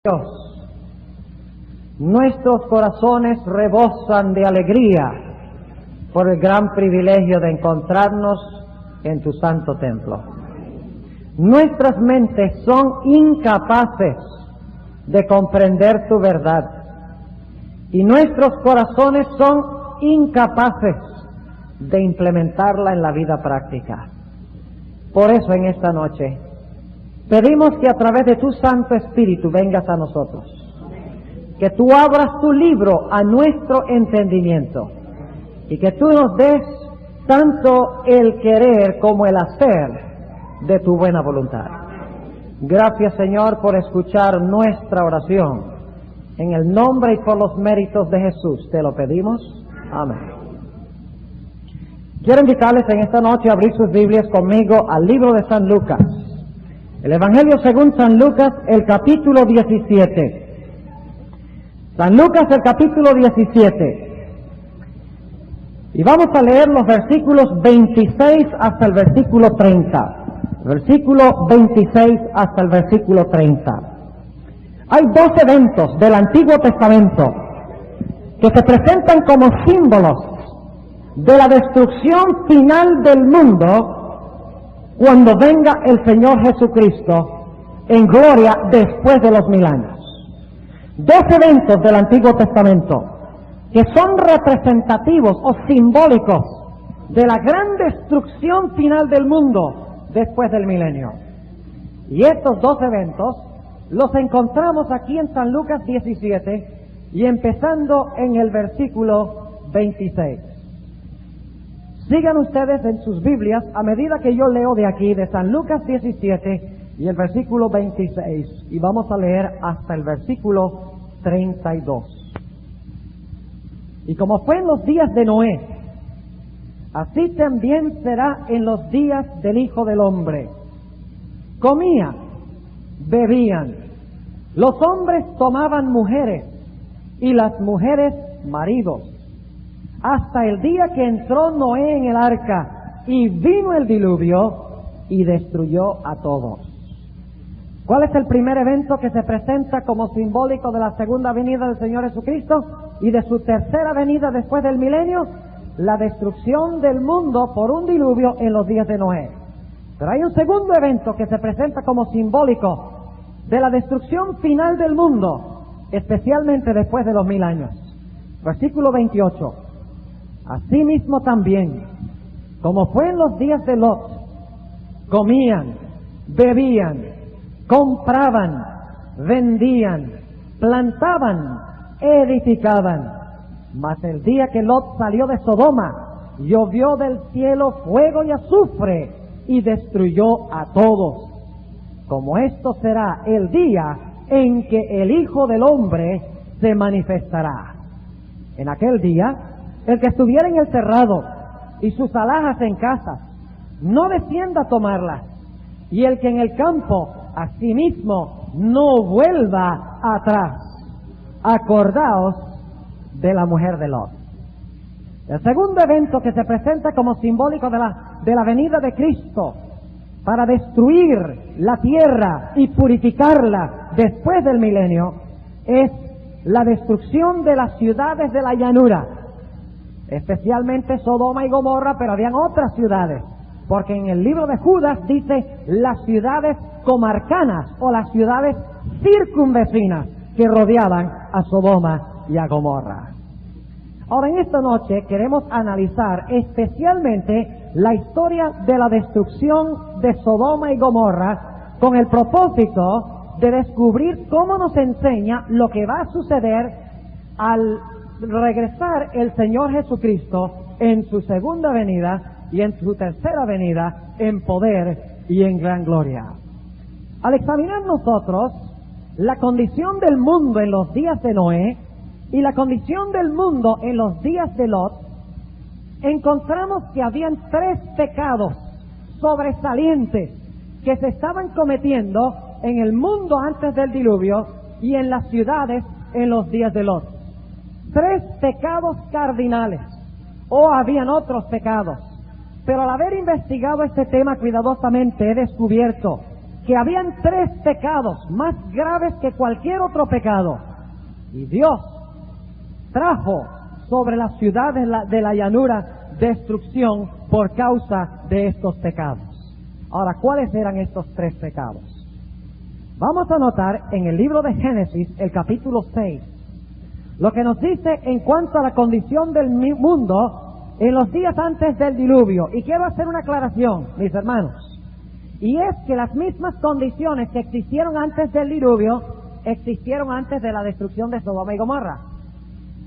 Dios, nuestros corazones rebosan de alegría por el gran privilegio de encontrarnos en tu santo templo. Nuestras mentes son incapaces de comprender tu verdad y nuestros corazones son incapaces de implementarla en la vida práctica. Por eso en esta noche pedimos que a través de tu Santo Espíritu vengas a nosotros, que tú abras tu libro a nuestro entendimiento y que tú nos des tanto el querer como el hacer de tu buena voluntad. Gracias, Señor, por escuchar nuestra oración. En el nombre y por los méritos de Jesús te lo pedimos. Amén. Quiero invitarles en esta noche a abrir sus Biblias conmigo al libro de San Lucas. El Evangelio según San Lucas, el capítulo 17. San Lucas, el capítulo 17. Y vamos a leer los versículos 26 hasta el versículo 30. Versículo 26 hasta el versículo 30. Hay dos eventos del Antiguo Testamento que se presentan como símbolos de la destrucción final del mundo cuando venga el Señor Jesucristo en gloria después de los 1000 años. Dos eventos del Antiguo Testamento que son representativos o simbólicos de la gran destrucción final del mundo después del milenio. Y estos dos eventos los encontramos aquí en San Lucas 17 y empezando en el versículo 26. Sigan ustedes en sus Biblias a medida que yo leo de aquí, de San Lucas 17 y el versículo 26, y vamos a leer hasta el versículo 32. Y como fue en los días de Noé, así también será en los días del Hijo del Hombre. Comían, bebían, los hombres tomaban mujeres y las mujeres maridos, hasta el día que entró Noé en el arca y vino el diluvio y destruyó a todos. ¿Cuál es el primer evento que se presenta como simbólico de la segunda venida del Señor Jesucristo y de su tercera venida después del milenio? La destrucción del mundo por un diluvio en los días de Noé. Pero hay un segundo evento que se presenta como simbólico de la destrucción final del mundo, especialmente después de los 1000 años. Versículo 28. Asimismo también, como fue en los días de Lot, comían, bebían, compraban, vendían, plantaban, edificaban. Mas el día que Lot salió de Sodoma, llovió del cielo fuego y azufre y destruyó a todos. Como esto será el día en que el Hijo del Hombre se manifestará. En aquel día, el que estuviera en el terrado y sus alhajas en casa, no descienda a tomarlas, y el que en el campo, asimismo, no vuelva atrás. Acordaos de la mujer de Lot. El segundo evento que se presenta como simbólico de la venida de Cristo para destruir la tierra y purificarla después del milenio es la destrucción de las ciudades de la llanura, especialmente Sodoma y Gomorra, pero habían otras ciudades, porque en el libro de Judas dice las ciudades comarcanas o las ciudades circunvecinas que rodeaban a Sodoma y a Gomorra. Ahora, en esta noche queremos analizar especialmente la historia de la destrucción de Sodoma y Gomorra con el propósito de descubrir cómo nos enseña lo que va a suceder al regresar el Señor Jesucristo en su segunda venida y en su tercera venida en poder y en gran gloria. Al examinar nosotros la condición del mundo en los días de Noé y la condición del mundo en los días de Lot, encontramos que habían 3 pecados sobresalientes que se estaban cometiendo en el mundo antes del diluvio y en las ciudades en los días de Lot. 3 pecados cardinales, o habían otros pecados, pero al haber investigado este tema cuidadosamente he descubierto que habían tres pecados más graves que cualquier otro pecado. Y Dios trajo sobre las ciudades de la llanura destrucción por causa de estos pecados. Ahora, ¿cuáles eran estos tres pecados? Vamos a notar en el libro de Génesis, el capítulo 6, lo que nos dice en cuanto a la condición del mundo en los días antes del diluvio. Y quiero hacer una aclaración, mis hermanos. Y es que las mismas condiciones que existieron antes del diluvio, existieron antes de la destrucción de Sodoma y Gomorra.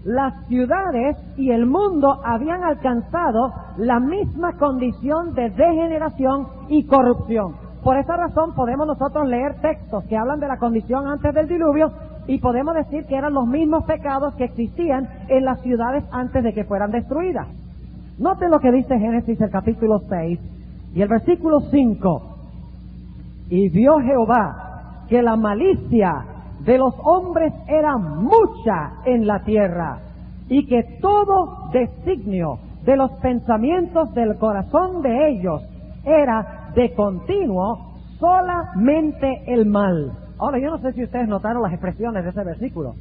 Las ciudades y el mundo habían alcanzado la misma condición de degeneración y corrupción. Por esa razón podemos nosotros leer textos que hablan de la condición antes del diluvio y podemos decir que eran los mismos pecados que existían en las ciudades antes de que fueran destruidas. Noten lo que dice Génesis, el capítulo 6 y el versículo 5. Y vio Jehová que la malicia de los hombres era mucha en la tierra, y que todo designio de los pensamientos del corazón de ellos era de continuo solamente el mal. Ahora, yo no sé si ustedes notaron las expresiones de ese versículo.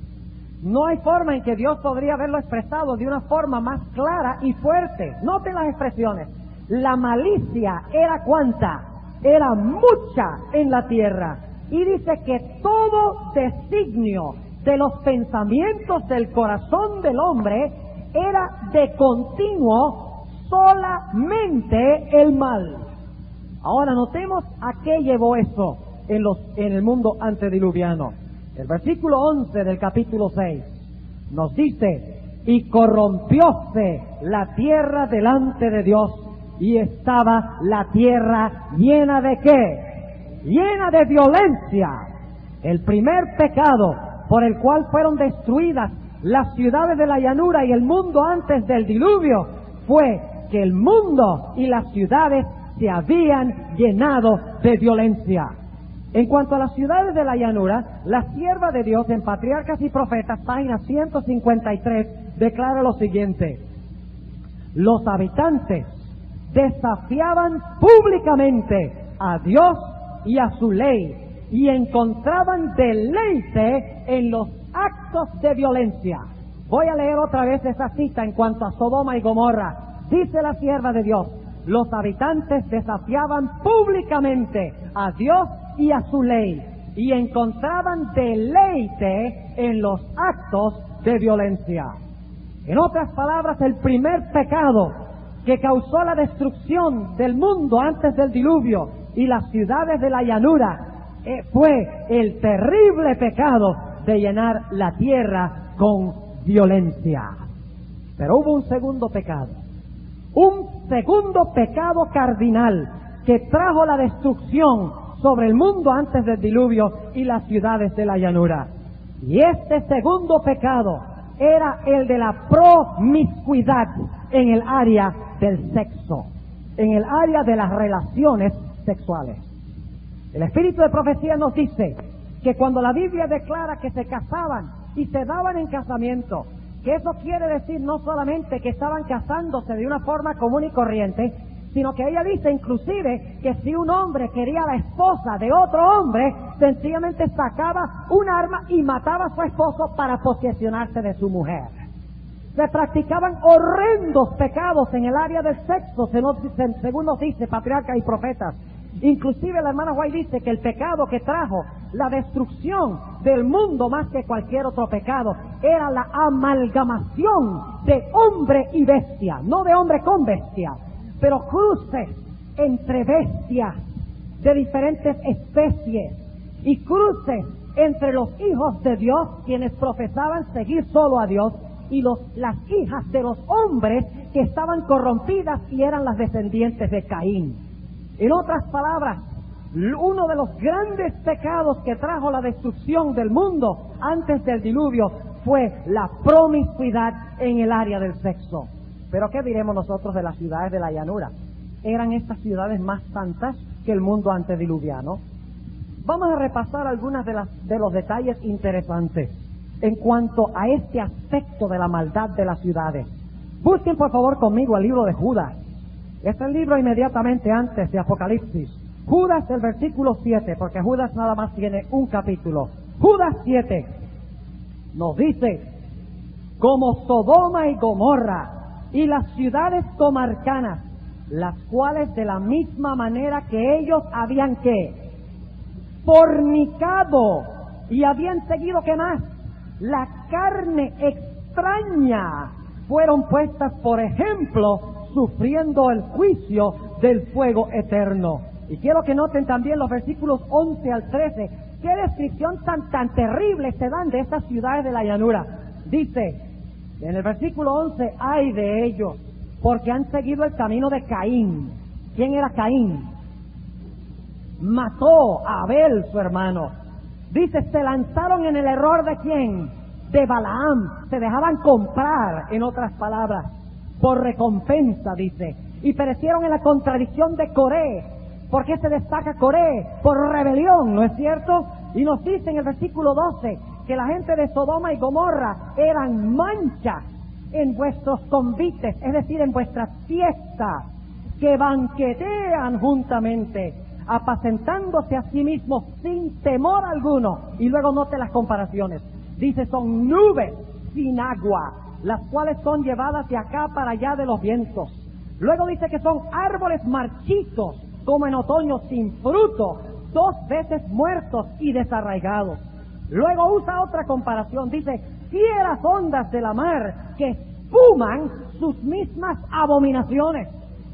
No hay forma en que Dios podría haberlo expresado de una forma más clara y fuerte. Noten las expresiones. La malicia era ¿cuánta? Era mucha en la tierra. Y dice que todo designio de los pensamientos del corazón del hombre era de continuo solamente el mal. Ahora notemos a qué llevó eso en el mundo antediluviano. El versículo 11 del capítulo 6 nos dice: y corrompióse la tierra delante de Dios, y estaba la tierra llena de ¿qué? Llena de violencia. El primer pecado por el cual fueron destruidas las ciudades de la llanura y el mundo antes del diluvio fue que el mundo y las ciudades se habían llenado de violencia. En cuanto a las ciudades de la llanura, la sierva de Dios en Patriarcas y Profetas, página 153, declara lo siguiente: los habitantes desafiaban públicamente a Dios y a su ley, y encontraban deleite en los actos de violencia. Voy a leer otra vez esa cita en cuanto a Sodoma y Gomorra. Dice la sierva de Dios: los habitantes desafiaban públicamente a Dios y a su ley, y encontraban deleite en los actos de violencia. En otras palabras, el primer pecado que causó la destrucción del mundo antes del diluvio y las ciudades de la llanura fue el terrible pecado de llenar la tierra con violencia. Pero hubo un segundo pecado cardinal que trajo la destrucción sobre el mundo antes del diluvio y las ciudades de la llanura. Y este segundo pecado era el de la promiscuidad en el área del sexo, en el área de las relaciones sexuales. El espíritu de profecía nos dice que cuando la Biblia declara que se casaban y se daban en casamiento, que eso quiere decir no solamente que estaban casándose de una forma común y corriente, sino que ella dice inclusive que si un hombre quería a la esposa de otro hombre, sencillamente sacaba un arma y mataba a su esposo para posesionarse de su mujer. Se practicaban horrendos pecados en el área del sexo, según nos dice Patriarcas y Profetas. Inclusive la hermana White dice que el pecado que trajo la destrucción del mundo más que cualquier otro pecado era la amalgamación de hombre y bestia, no de hombre con bestia, pero cruces entre bestias de diferentes especies y cruces entre los hijos de Dios, quienes profesaban seguir solo a Dios, y las hijas de los hombres que estaban corrompidas y eran las descendientes de Caín. En otras palabras, uno de los grandes pecados que trajo la destrucción del mundo antes del diluvio fue la promiscuidad en el área del sexo. Pero ¿qué diremos nosotros de las ciudades de la llanura? ¿Eran estas ciudades más santas que el mundo antediluviano? Vamos a repasar algunas de los detalles interesantes en cuanto a este aspecto de la maldad de las ciudades. Busquen por favor conmigo el libro de Judas. Es el libro inmediatamente antes de Apocalipsis. Judas, el versículo 7, porque Judas nada más tiene un capítulo. Judas 7 nos dice: como Sodoma y Gomorra y las ciudades comarcanas, las cuales de la misma manera que ellos habían ¿qué? Fornicado, y habían seguido ¿qué más? La carne extraña, fueron puestas por ejemplo, sufriendo el juicio del fuego eterno. Y quiero que noten también los versículos 11 al 13, qué descripción tan terrible se dan de estas ciudades de la llanura. Dice en el versículo 11: ay de ellos, porque han seguido el camino de Caín. ¿Quién era Caín? Mató a Abel, su hermano. Dice, se lanzaron en el error de ¿quién? De Balaam. Se dejaban comprar, en otras palabras, por recompensa, dice. Y perecieron en la contradicción de Coré. ¿Por qué se destaca Coré? Por rebelión, ¿no es cierto? Y nos dice en el versículo 12 que la gente de Sodoma y Gomorra eran manchas en vuestros convites, es decir, en vuestras fiestas, que banquetean juntamente, apacentándose a sí mismos sin temor alguno. Y luego note las comparaciones. Dice, son nubes sin agua, las cuales son llevadas de acá para allá de los vientos. Luego dice que son árboles marchitos, como en otoño, sin fruto, 2 veces muertos y desarraigados. Luego usa otra comparación, dice, fieras ondas de la mar que espuman sus mismas abominaciones.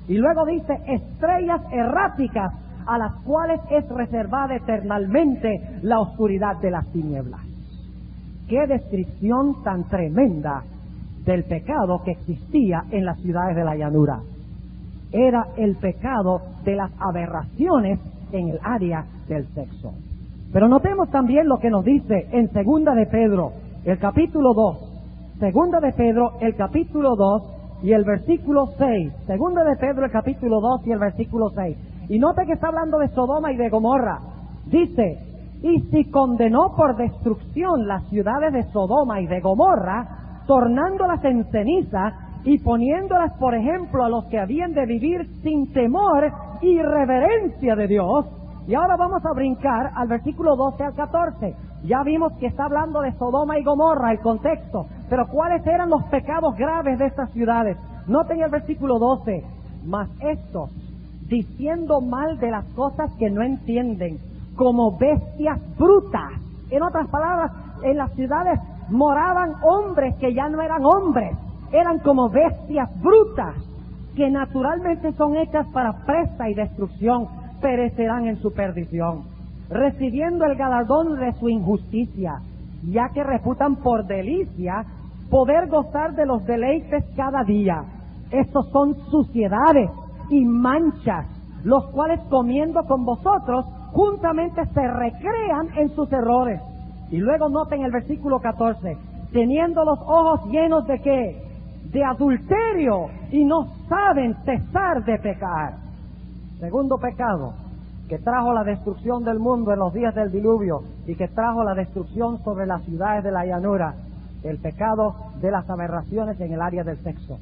Y luego dice, estrellas erráticas a las cuales es reservada eternamente la oscuridad de las tinieblas. Qué descripción tan tremenda del pecado que existía en las ciudades de la llanura. Era el pecado de las aberraciones en el área del sexo. Pero notemos también lo que nos dice en Segunda de Pedro, el capítulo 2. Segunda de Pedro, el capítulo 2 y el versículo 6. Segunda de Pedro, el capítulo 2 y el versículo 6. Y note que está hablando de Sodoma y de Gomorra. Dice, y si condenó por destrucción las ciudades de Sodoma y de Gomorra, tornándolas en ceniza y poniéndolas por ejemplo a los que habían de vivir sin temor y reverencia de Dios. Y ahora vamos a brincar al versículo 12 al 14. Ya vimos que está hablando de Sodoma y Gomorra, el contexto. Pero ¿cuáles eran los pecados graves de estas ciudades? Noten el versículo 12. Mas estos, diciendo mal de las cosas que no entienden, como bestias brutas. En otras palabras, en las ciudades moraban hombres que ya no eran hombres. Eran como bestias brutas, que naturalmente son hechas para presa y destrucción, perecerán en su perdición, recibiendo el galardón de su injusticia, ya que reputan por delicia poder gozar de los deleites cada día. Estos son suciedades y manchas, los cuales comiendo con vosotros, juntamente se recrean en sus errores. Y luego noten el versículo 14, teniendo los ojos llenos de ¿qué? De adulterio, y no saben cesar de pecar. Segundo pecado que trajo la destrucción del mundo en los días del diluvio y que trajo la destrucción sobre las ciudades de la llanura, el pecado de las aberraciones en el área del sexo.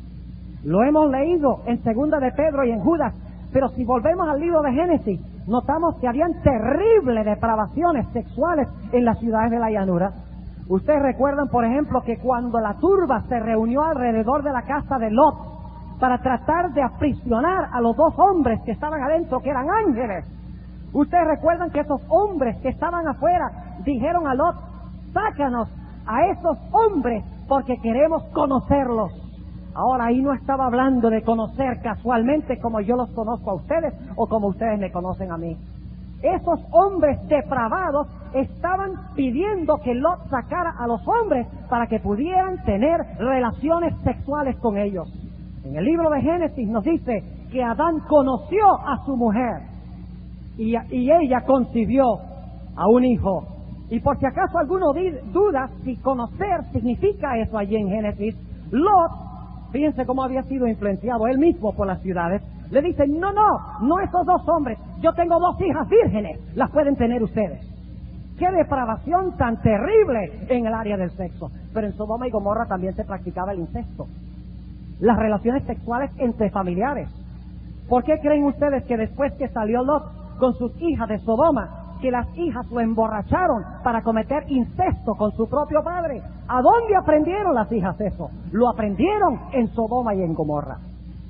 Lo hemos leído en Segunda de Pedro y en Judas, pero si volvemos al libro de Génesis, notamos que habían terribles depravaciones sexuales en las ciudades de la llanura. Ustedes recuerdan, por ejemplo, que cuando la turba se reunió alrededor de la casa de Lot para tratar de aprisionar a los 2 hombres que estaban adentro, que eran ángeles. Ustedes recuerdan que esos hombres que estaban afuera dijeron a Lot, sácanos a esos hombres porque queremos conocerlos. Ahora ahí no estaba hablando de conocer casualmente como yo los conozco a ustedes o como ustedes me conocen a mí. Esos hombres depravados estaban pidiendo que Lot sacara a los hombres para que pudieran tener relaciones sexuales con ellos. En el libro de Génesis nos dice que Adán conoció a su mujer y ella concibió a un hijo. Y por si acaso alguno duda si conocer significa eso allí en Génesis, Lot, fíjense cómo había sido influenciado él mismo por las ciudades, le dice, no esos 2 hombres, yo tengo 2 hijas vírgenes, las pueden tener ustedes. ¡Qué depravación tan terrible en el área del sexo! Pero en Sodoma y Gomorra también se practicaba el incesto, las relaciones sexuales entre familiares. ¿Por qué creen ustedes que después que salió Lot, con sus hijas de Sodoma, que las hijas lo emborracharon para cometer incesto con su propio padre. ¿A dónde aprendieron las hijas eso? Lo aprendieron en Sodoma y en Gomorra.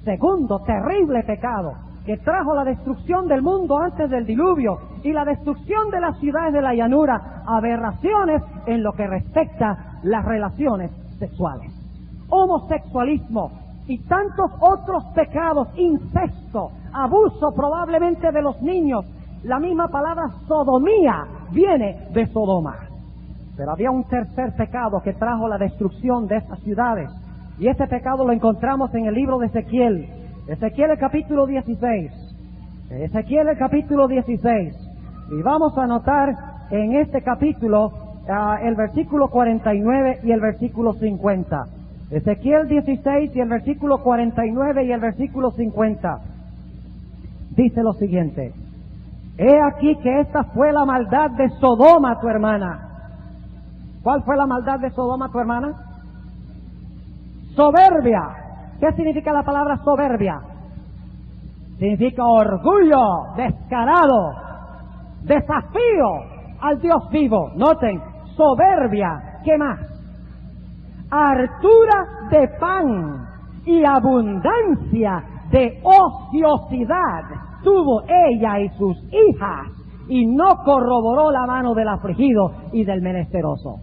Segundo terrible pecado que trajo la destrucción del mundo antes del diluvio y la destrucción de las ciudades de la llanura, aberraciones en lo que respecta las relaciones sexuales. Homosexualismo y tantos otros pecados, incesto, abuso probablemente de los niños. La misma palabra sodomía viene de Sodoma. Pero había un tercer pecado que trajo la destrucción de estas ciudades. Y ese pecado lo encontramos en el libro de Ezequiel. Ezequiel el capítulo 16. Ezequiel el capítulo 16. Y vamos a notar en este capítulo el versículo 49 y el versículo 50. Ezequiel 16 y el versículo 49 y el versículo 50. Dice lo siguiente: he aquí que esta fue la maldad de Sodoma, tu hermana. ¿Cuál fue la maldad de Sodoma, tu hermana? Soberbia. ¿Qué significa la palabra soberbia? Significa orgullo, descarado, desafío al Dios vivo. Noten, soberbia. ¿Qué más? Hartura de pan y abundancia de ociosidad tuvo ella y sus hijas, y no corroboró la mano del afligido y del menesteroso.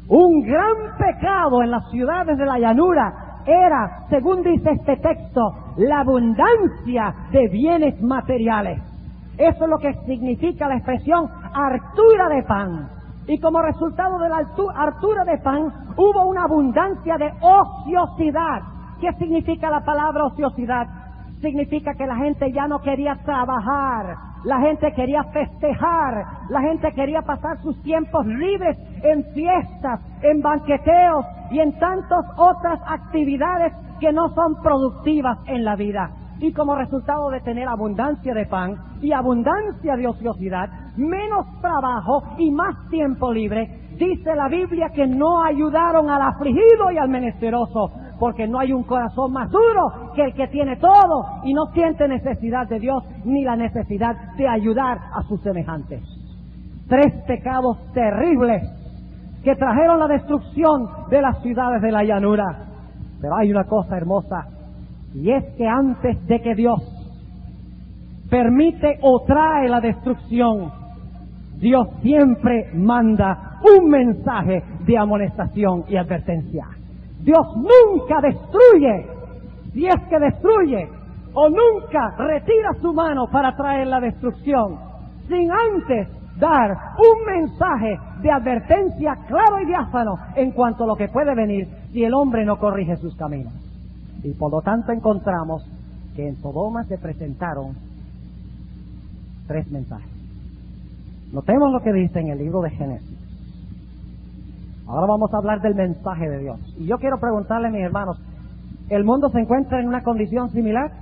Un gran pecado en las ciudades de la llanura era, según dice este texto, la abundancia de bienes materiales. Eso es lo que significa la expresión hartura de pan. Y como resultado de la hartura de pan, hubo una abundancia de ociosidad. ¿Qué significa la palabra ociosidad? Significa que la gente ya no quería trabajar, la gente quería festejar, la gente quería pasar sus tiempos libres en fiestas, en banqueteos y en tantas otras actividades que no son productivas en la vida. Y como resultado de tener abundancia de pan y abundancia de ociosidad, menos trabajo y más tiempo libre, dice la Biblia que no ayudaron al afligido y al menesteroso, porque no hay un corazón más duro que el que tiene todo y no siente necesidad de Dios ni la necesidad de ayudar a sus semejantes. Tres pecados terribles que trajeron la destrucción de las ciudades de la llanura. Pero hay una cosa hermosa, y es que antes de que Dios permite o trae la destrucción, Dios siempre manda un mensaje de amonestación y advertencia. Dios nunca destruye, si es que destruye, o nunca retira su mano para traer la destrucción, sin antes dar un mensaje de advertencia claro y diáfano en cuanto a lo que puede venir si el hombre no corrige sus caminos. Y por lo tanto encontramos que en Sodoma se presentaron tres mensajes. Notemos lo que dice en el libro de Génesis. Ahora vamos a hablar del mensaje de Dios. Y yo quiero preguntarle a mis hermanos, ¿el mundo se encuentra en una condición similar?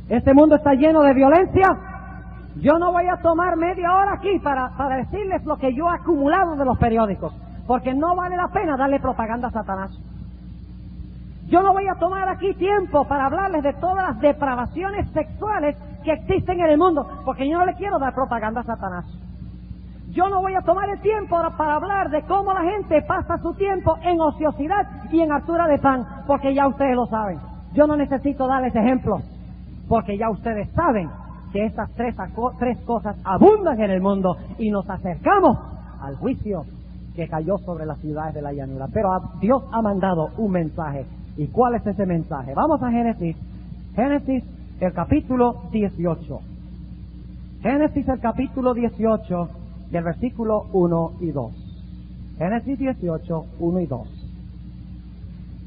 ¿Este mundo está lleno de violencia? Yo no voy a tomar media hora aquí para decirles lo que yo he acumulado de los periódicos, porque no vale la pena darle propaganda a Satanás. Yo no voy a tomar aquí tiempo para hablarles de todas las depravaciones sexuales que existen en el mundo, porque yo no le quiero dar propaganda a Satanás. Yo no voy a tomar el tiempo para hablar de cómo la gente pasa su tiempo en ociosidad y en hartura de pan, porque ya ustedes lo saben. Yo no necesito darles ejemplos, porque ya ustedes saben que estas tres cosas abundan en el mundo y nos acercamos al juicio que cayó sobre las ciudades de la llanura. Pero Dios ha mandado un mensaje. ¿Y cuál es ese mensaje? Vamos a Génesis. Génesis, el capítulo 18. Génesis, el capítulo 18, del versículo 1 y 2. Génesis 18, 1 y 2.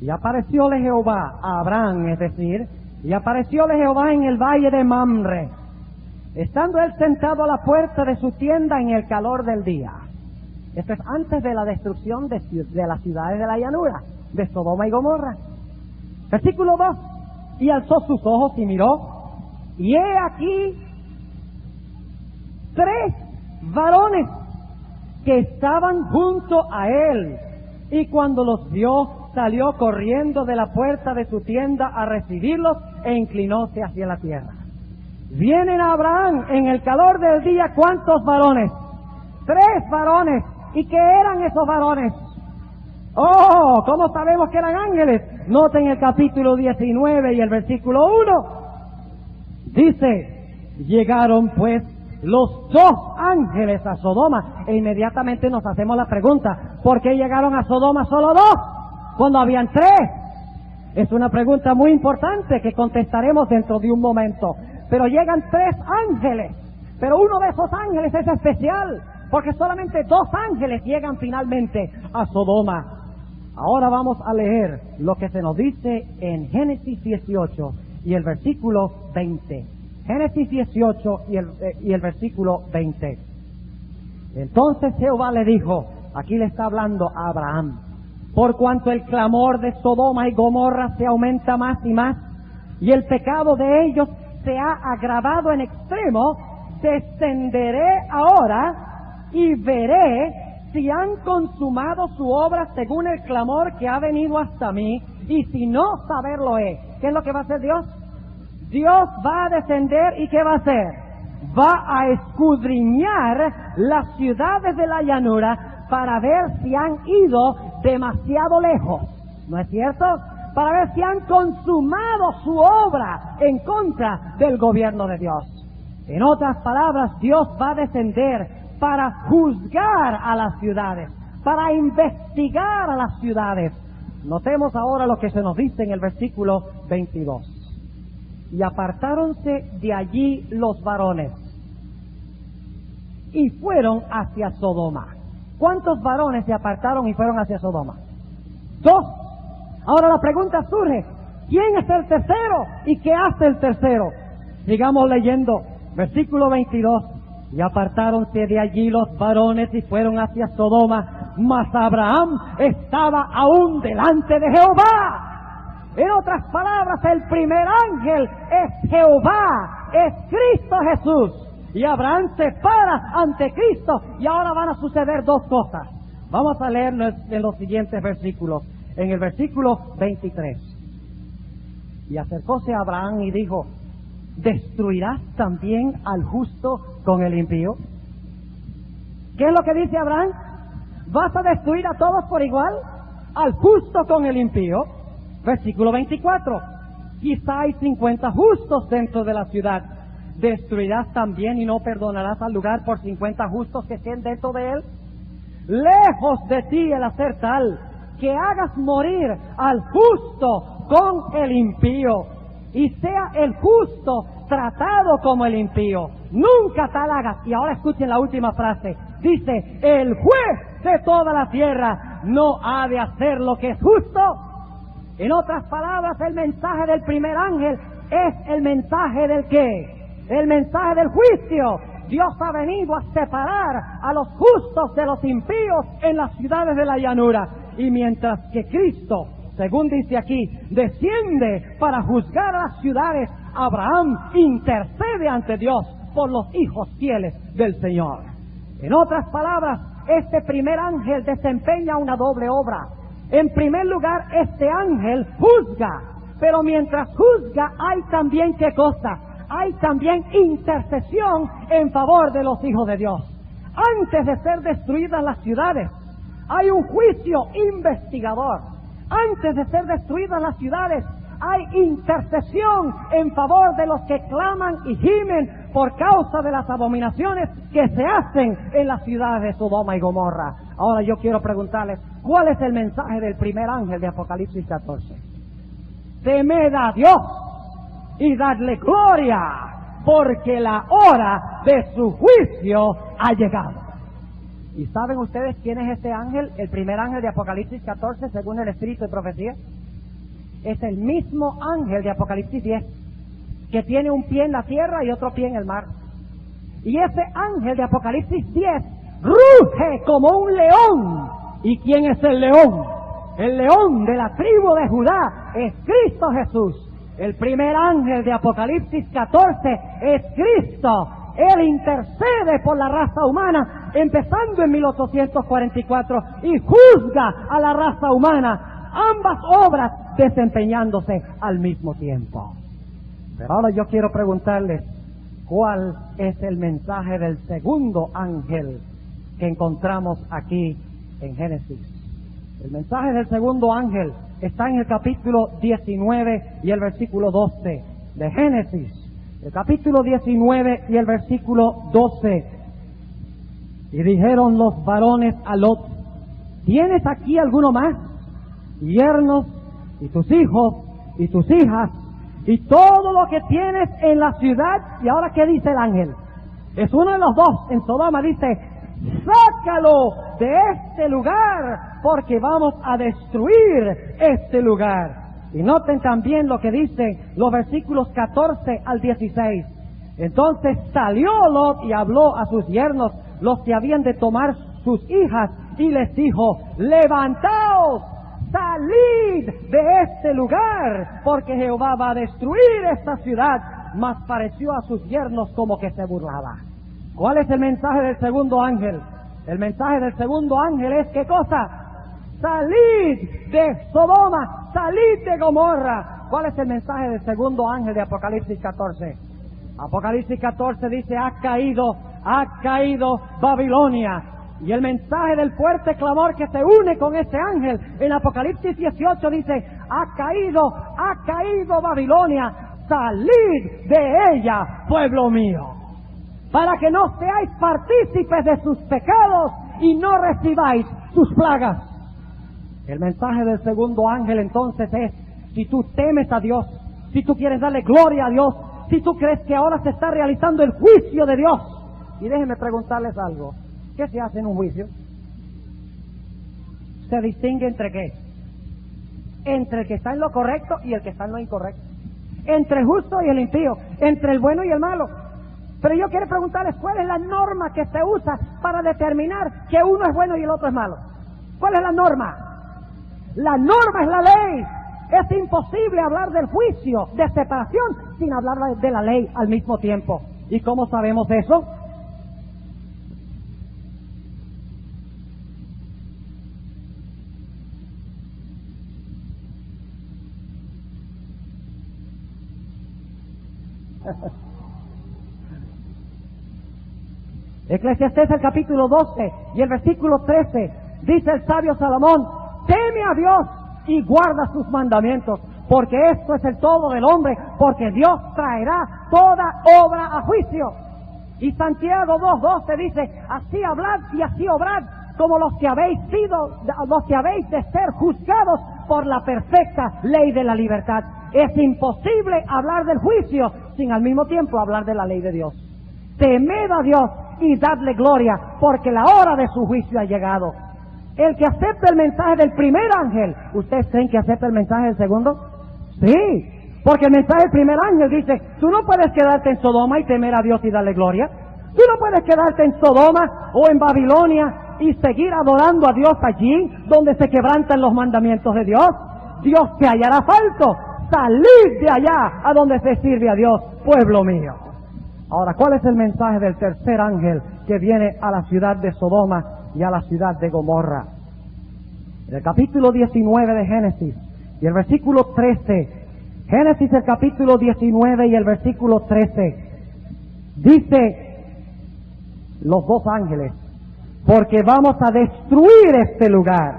Y aparecióle Jehová a Abraham, es decir, y aparecióle Jehová en el valle de Mamre, estando él sentado a la puerta de su tienda en el calor del día. Esto es antes de la destrucción de las ciudades de la llanura, de Sodoma y Gomorra. Versículo 2. Y alzó sus ojos y miró, y he aquí 3 varones que estaban junto a él. Y cuando los vio, salió corriendo de la puerta de su tienda a recibirlos e inclinóse hacia la tierra. Vienen a Abraham en el calor del día, ¿cuántos varones? 3 varones. ¿Y qué eran esos varones? ¡Oh! ¿Cómo sabemos que eran ángeles? Noten el capítulo 19 y el versículo 1. Dice, llegaron pues los 2 ángeles a Sodoma. E inmediatamente nos hacemos la pregunta, ¿por qué llegaron a Sodoma solo 2? Cuando habían 3. Es una pregunta muy importante que contestaremos dentro de un momento. Pero llegan 3 ángeles. Pero uno de esos ángeles es especial, porque solamente 2 ángeles llegan finalmente a Sodoma. Ahora vamos a leer lo que se nos dice en Génesis 18 y el versículo 20. Génesis 18 y el versículo 20. Entonces Jehová le dijo, aquí le está hablando a Abraham, por cuanto el clamor de Sodoma y Gomorra se aumenta más y más, y el pecado de ellos se ha agravado en extremo, descenderé ahora y veré si han consumado su obra según el clamor que ha venido hasta mí, y si no, saberlo he. ¿Qué es lo que va a hacer Dios? Dios va a descender y ¿qué va a hacer? Va a escudriñar las ciudades de la llanura para ver si han ido demasiado lejos. ¿No es cierto? Para ver si han consumado su obra en contra del gobierno de Dios. En otras palabras, Dios va a descender para juzgar a las ciudades, para investigar a las ciudades. Notemos ahora lo que se nos dice en el versículo 22. Y apartáronse de allí los varones y fueron hacia Sodoma. ¿Cuántos varones se apartaron y fueron hacia Sodoma? 2. Ahora la pregunta surge, ¿quién es el tercero y qué hace el tercero? Sigamos leyendo, versículo 22. Y apartáronse de allí los varones y fueron hacia Sodoma, mas Abraham estaba aún delante de Jehová. En otras palabras, el primer ángel es Jehová, es Cristo Jesús. Y Abraham se para ante Cristo y ahora van a suceder 2 cosas. Vamos a leer en los siguientes versículos. En el versículo 23. Y acercóse a Abraham y dijo, ¿destruirás también al justo con el impío? ¿Qué es lo que dice Abraham? ¿Vas a destruir a todos por igual? ¿Al justo con el impío? Versículo 24. Quizá hay 50 justos dentro de la ciudad. ¿Destruirás también y no perdonarás al lugar por 50 justos que estén dentro de él? Lejos de ti el hacer tal, que hagas morir al justo con el impío, y sea el justo tratado como el impío. Nunca tal hagas. Y ahora escuchen la última frase. Dice, el juez de toda la tierra no ha de hacer lo que es justo. En otras palabras, el mensaje del primer ángel es el mensaje del ¿qué? El mensaje del juicio. Dios ha venido a separar a los justos de los impíos en las ciudades de la llanura. Y mientras que Cristo, según dice aquí, desciende para juzgar a las ciudades, Abraham intercede ante Dios por los hijos fieles del Señor. En otras palabras, este primer ángel desempeña una doble obra. En primer lugar, este ángel juzga, pero mientras juzga hay también ¿qué cosa? Hay también intercesión en favor de los hijos de Dios. Antes de ser destruidas las ciudades, hay un juicio investigador. Antes de ser destruidas las ciudades, hay intercesión en favor de los que claman y gimen por causa de las abominaciones que se hacen en las ciudades de Sodoma y Gomorra. Ahora yo quiero preguntarles, ¿cuál es el mensaje del primer ángel de Apocalipsis 14? Temed a Dios y dadle gloria, porque la hora de su juicio ha llegado. ¿Y saben ustedes quién es este ángel? El primer ángel de Apocalipsis 14, según el Espíritu de Profecía. Es el mismo ángel de Apocalipsis 10, que tiene un pie en la tierra y otro pie en el mar. Y ese ángel de Apocalipsis 10 ruge como un león. ¿Y quién es el león? El león de la tribu de Judá es Cristo Jesús. El primer ángel de Apocalipsis 14 es Cristo. Él intercede por la raza humana, empezando en 1844, y juzga a la raza humana, ambas obras desempeñándose al mismo tiempo. Pero ahora yo quiero preguntarles, ¿Cuál es el mensaje del segundo ángel que encontramos aquí en Génesis? El mensaje del segundo ángel está en el capítulo 19 y el versículo 12 de Génesis. El capítulo 19 y el versículo 12. Y dijeron los varones a Lot: ¿tienes aquí alguno más? Yernos, y tus hijos, y tus hijas, y todo lo que tienes en la ciudad. Y ahora, ¿qué dice el ángel? Es uno de los dos. En Sodoma dice: sácalo de este lugar, porque vamos a destruir este lugar. Y noten también lo que dicen los versículos 14 al 16. Entonces salió Lot y habló a sus yernos, los que habían de tomar sus hijas, y les dijo: levantaos, salid de este lugar, porque Jehová va a destruir esta ciudad. Mas pareció a sus yernos como que se burlaba. ¿Cuál es el mensaje del segundo ángel? El mensaje del segundo ángel es: ¿qué cosa? Salid de Sodoma, salid de Gomorra. ¿Cuál es el mensaje del segundo ángel de Apocalipsis 14? Apocalipsis 14 dice: ha caído Babilonia. Y el mensaje del fuerte clamor que se une con ese ángel en Apocalipsis 18 dice: ha caído Babilonia, salid de ella, pueblo mío, para que no seáis partícipes de sus pecados y no recibáis sus plagas. El mensaje del segundo ángel entonces es: si tú temes a Dios, si tú quieres darle gloria a Dios, si tú crees que ahora se está realizando el juicio de Dios. Y déjenme preguntarles algo: ¿qué se hace en un juicio? ¿Se distingue entre qué? Entre el que está en lo correcto y el que está en lo incorrecto, entre el justo y el impío, entre el bueno y el malo. Pero yo quiero preguntarles: ¿cuál es la norma que se usa para determinar que uno es bueno y el otro es malo? ¿Cuál es la norma? La norma es la ley. Es imposible hablar del juicio de separación sin hablar de la ley al mismo tiempo. ¿Y cómo sabemos eso? Eclesiastés, el capítulo 12 y el versículo 13, dice el sabio Salomón: teme a Dios y guarda sus mandamientos, porque esto es el todo del hombre, porque Dios traerá toda obra a juicio. Y Santiago 2:12 dice: así hablad y así obrad, como los que habéis de ser juzgados por la perfecta ley de la libertad. Es imposible hablar del juicio sin al mismo tiempo hablar de la ley de Dios. Temed a Dios y dadle gloria, porque la hora de su juicio ha llegado. El que acepta el mensaje del primer ángel, ¿ustedes creen que acepta el mensaje del segundo? Sí, porque el mensaje del primer ángel dice: tú no puedes quedarte en Sodoma y temer a Dios y darle gloria. Tú no puedes quedarte en Sodoma o en Babilonia y seguir adorando a Dios allí donde se quebrantan los mandamientos de Dios. Dios te hallará falto. Salid de allá a donde se sirve a Dios, pueblo mío. Ahora, ¿cuál es el mensaje del tercer ángel que viene a la ciudad de Sodoma y a la ciudad de Gomorra? En el capítulo 19 de Génesis y el versículo 13, Génesis el capítulo 19 y el versículo 13, dice los dos ángeles: porque vamos a destruir este lugar,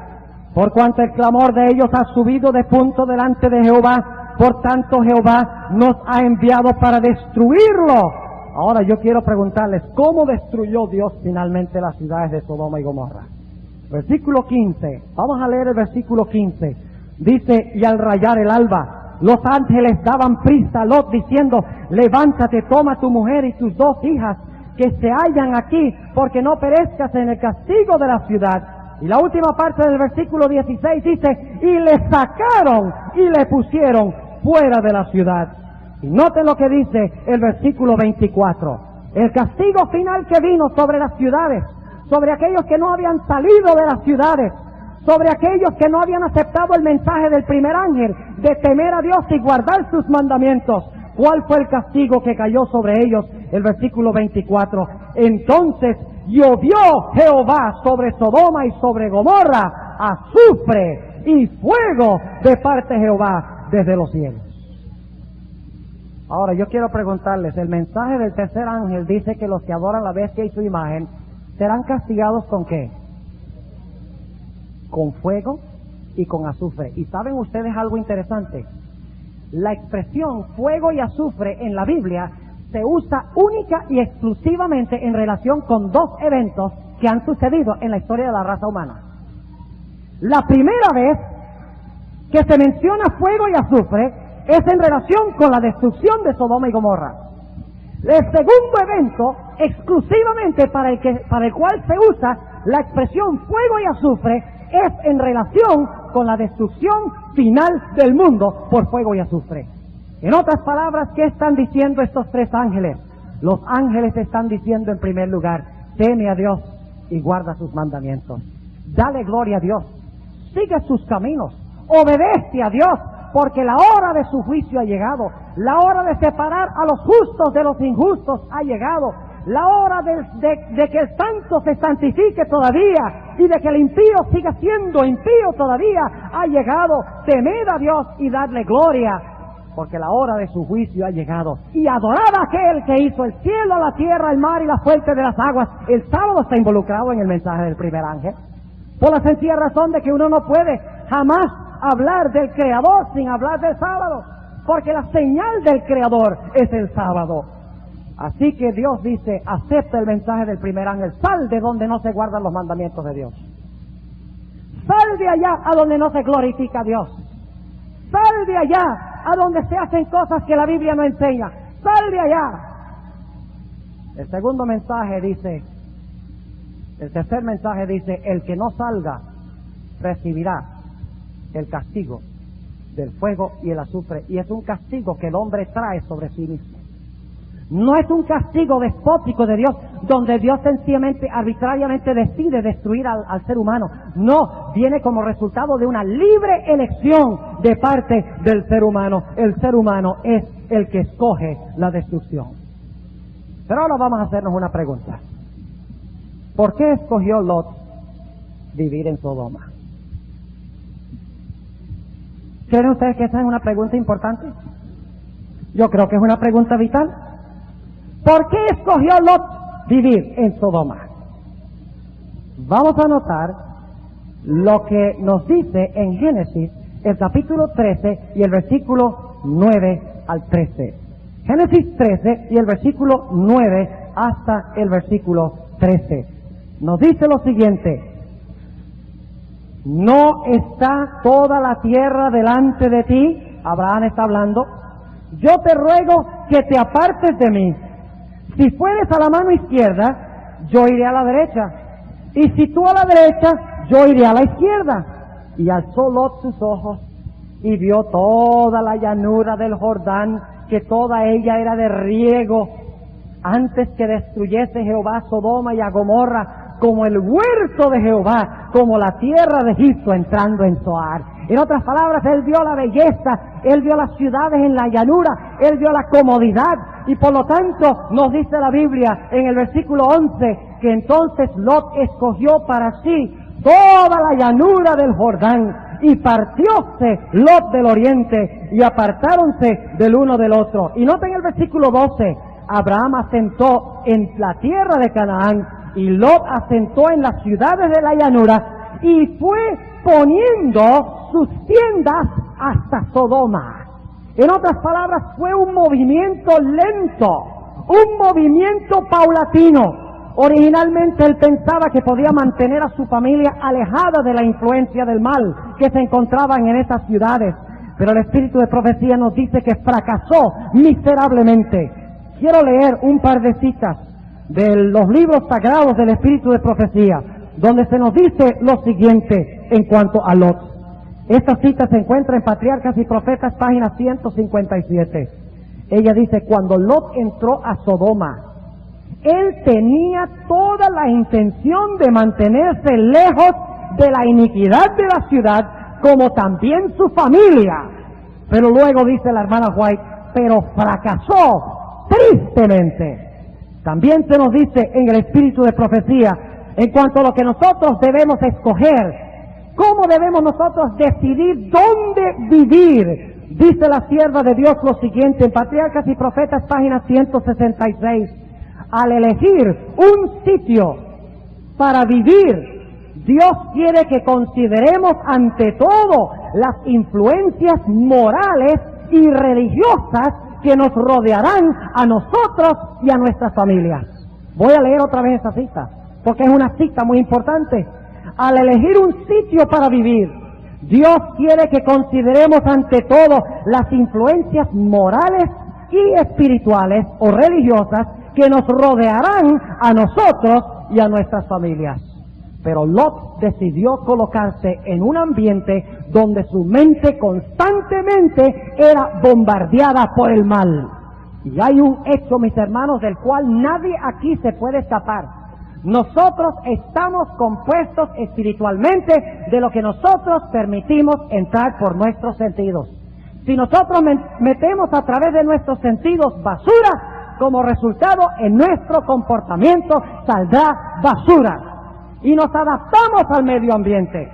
por cuanto el clamor de ellos ha subido de punto delante de Jehová, por tanto Jehová nos ha enviado para destruirlo. Ahora yo quiero preguntarles: ¿cómo destruyó Dios finalmente las ciudades de Sodoma y Gomorra? Versículo 15, vamos a leer el versículo 15. Dice: y al rayar el alba, los ángeles daban prisa a Lot diciendo: levántate, toma tu mujer y tus dos hijas que se hallan aquí, porque no perezcas en el castigo de la ciudad. Y la última parte del versículo 16 dice: y le sacaron y le pusieron fuera de la ciudad. Y noten lo que dice el versículo 24. El castigo final que vino sobre las ciudades, sobre aquellos que no habían salido de las ciudades, sobre aquellos que no habían aceptado el mensaje del primer ángel de temer a Dios y guardar sus mandamientos. ¿Cuál fue el castigo que cayó sobre ellos? El versículo 24. Entonces llovió Jehová sobre Sodoma y sobre Gomorra azufre y fuego de parte de Jehová desde los cielos. Ahora yo quiero preguntarles, el mensaje del tercer ángel dice que los que adoran la bestia y su imagen serán castigados ¿con qué? Con fuego y con azufre. ¿Y saben ustedes algo interesante? La expresión fuego y azufre en la Biblia se usa única y exclusivamente en relación con dos eventos que han sucedido en la historia de la raza humana. La primera vez que se menciona fuego y azufre es en relación con la destrucción de Sodoma y Gomorra. El segundo evento, exclusivamente para el cual se usa la expresión fuego y azufre, es en relación con la destrucción final del mundo por fuego y azufre. En otras palabras, ¿qué están diciendo estos tres ángeles? Los ángeles están diciendo en primer lugar, teme a Dios y guarda sus mandamientos. Dale gloria a Dios, sigue sus caminos, obedece a Dios, porque la hora de su juicio ha llegado, la hora de separar a los justos de los injustos ha llegado, la hora de que el santo se santifique todavía y de que el impío siga siendo impío todavía ha llegado. Temed a Dios y dadle gloria, porque la hora de su juicio ha llegado. Y adorad a aquel que hizo el cielo, la tierra, el mar y la fuente de las aguas. El sábado está involucrado en el mensaje del primer ángel, por la sencilla razón de que uno no puede jamás hablar del Creador sin hablar del sábado, porque la señal del Creador es el sábado. Así que Dios dice, acepta el mensaje del primer ángel, sal de donde no se guardan los mandamientos de Dios, sal de allá a donde no se glorifica a Dios, sal de allá a donde se hacen cosas que la Biblia no enseña, sal de allá. El segundo mensaje dice, el tercer mensaje dice, el que no salga recibirá el castigo del fuego y el azufre, y es un castigo que el hombre trae sobre sí mismo. No es un castigo despótico de Dios, donde Dios sencillamente, arbitrariamente decide destruir al ser humano. No, viene como resultado de una libre elección de parte del ser humano. El ser humano es el que escoge la destrucción. Pero ahora vamos a hacernos una pregunta. ¿Por qué escogió Lot vivir en Sodoma? ¿Creen ustedes que esa es una pregunta importante? Yo creo que es una pregunta vital. ¿Por qué escogió Lot vivir en Sodoma? Vamos a notar lo que nos dice en Génesis, el capítulo 13 y el versículo 9 al 13. Génesis 13 y el versículo 9 hasta el versículo 13. Nos dice lo siguiente: ¿no está toda la tierra delante de ti? Abraham está hablando. Yo te ruego que te apartes de mí. Si fueres a la mano izquierda, yo iré a la derecha. Y si tú a la derecha, yo iré a la izquierda. Y alzó Lot sus ojos y vio toda la llanura del Jordán, que toda ella era de riego, antes que destruyese Jehová Sodoma y a Gomorra, como el huerto de Jehová, como la tierra de Egipto entrando en Zoar. En otras palabras, él vio la belleza, él vio las ciudades en la llanura, él vio la comodidad, y por lo tanto nos dice la Biblia en el versículo 11 que entonces Lot escogió para sí toda la llanura del Jordán, y partióse Lot del oriente, y apartáronse del uno del otro. Y noten el versículo 12, Abraham asentó en la tierra de Canaán, y Lot asentó en las ciudades de la llanura, y fue poniendo sus tiendas hasta Sodoma. En otras palabras, fue un movimiento lento, un movimiento paulatino. Originalmente él pensaba que podía mantener a su familia alejada de la influencia del mal que se encontraban en esas ciudades, pero el espíritu de profecía nos dice que fracasó miserablemente. Quiero leer un par de citas de los libros sagrados del espíritu de profecía, donde se nos dice lo siguiente en cuanto a Lot. Esta cita se encuentra en Patriarcas y Profetas, página 157. Ella dice: cuando Lot entró a Sodoma, él tenía toda la intención de mantenerse lejos de la iniquidad de la ciudad, como también su familia. Pero luego dice la hermana White, pero fracasó tristemente. También se nos dice en el espíritu de profecía, en cuanto a lo que nosotros debemos escoger, cómo debemos nosotros decidir dónde vivir, dice la sierva de Dios lo siguiente en Patriarcas y Profetas, página 166. Al elegir un sitio para vivir, Dios quiere que consideremos ante todo las influencias morales y religiosas que nos rodearán a nosotros y a nuestras familias. Voy a leer otra vez esa cita, porque es una cita muy importante. Al elegir un sitio para vivir, Dios quiere que consideremos ante todo las influencias morales y espirituales o religiosas que nos rodearán a nosotros y a nuestras familias. Pero Lot decidió colocarse en un ambiente donde su mente constantemente era bombardeada por el mal. Y hay un hecho, mis hermanos, del cual nadie aquí se puede escapar. Nosotros estamos compuestos espiritualmente de lo que nosotros permitimos entrar por nuestros sentidos. Si nosotros metemos a través de nuestros sentidos basura, como resultado en nuestro comportamiento saldrá basura. Y nos adaptamos al medio ambiente.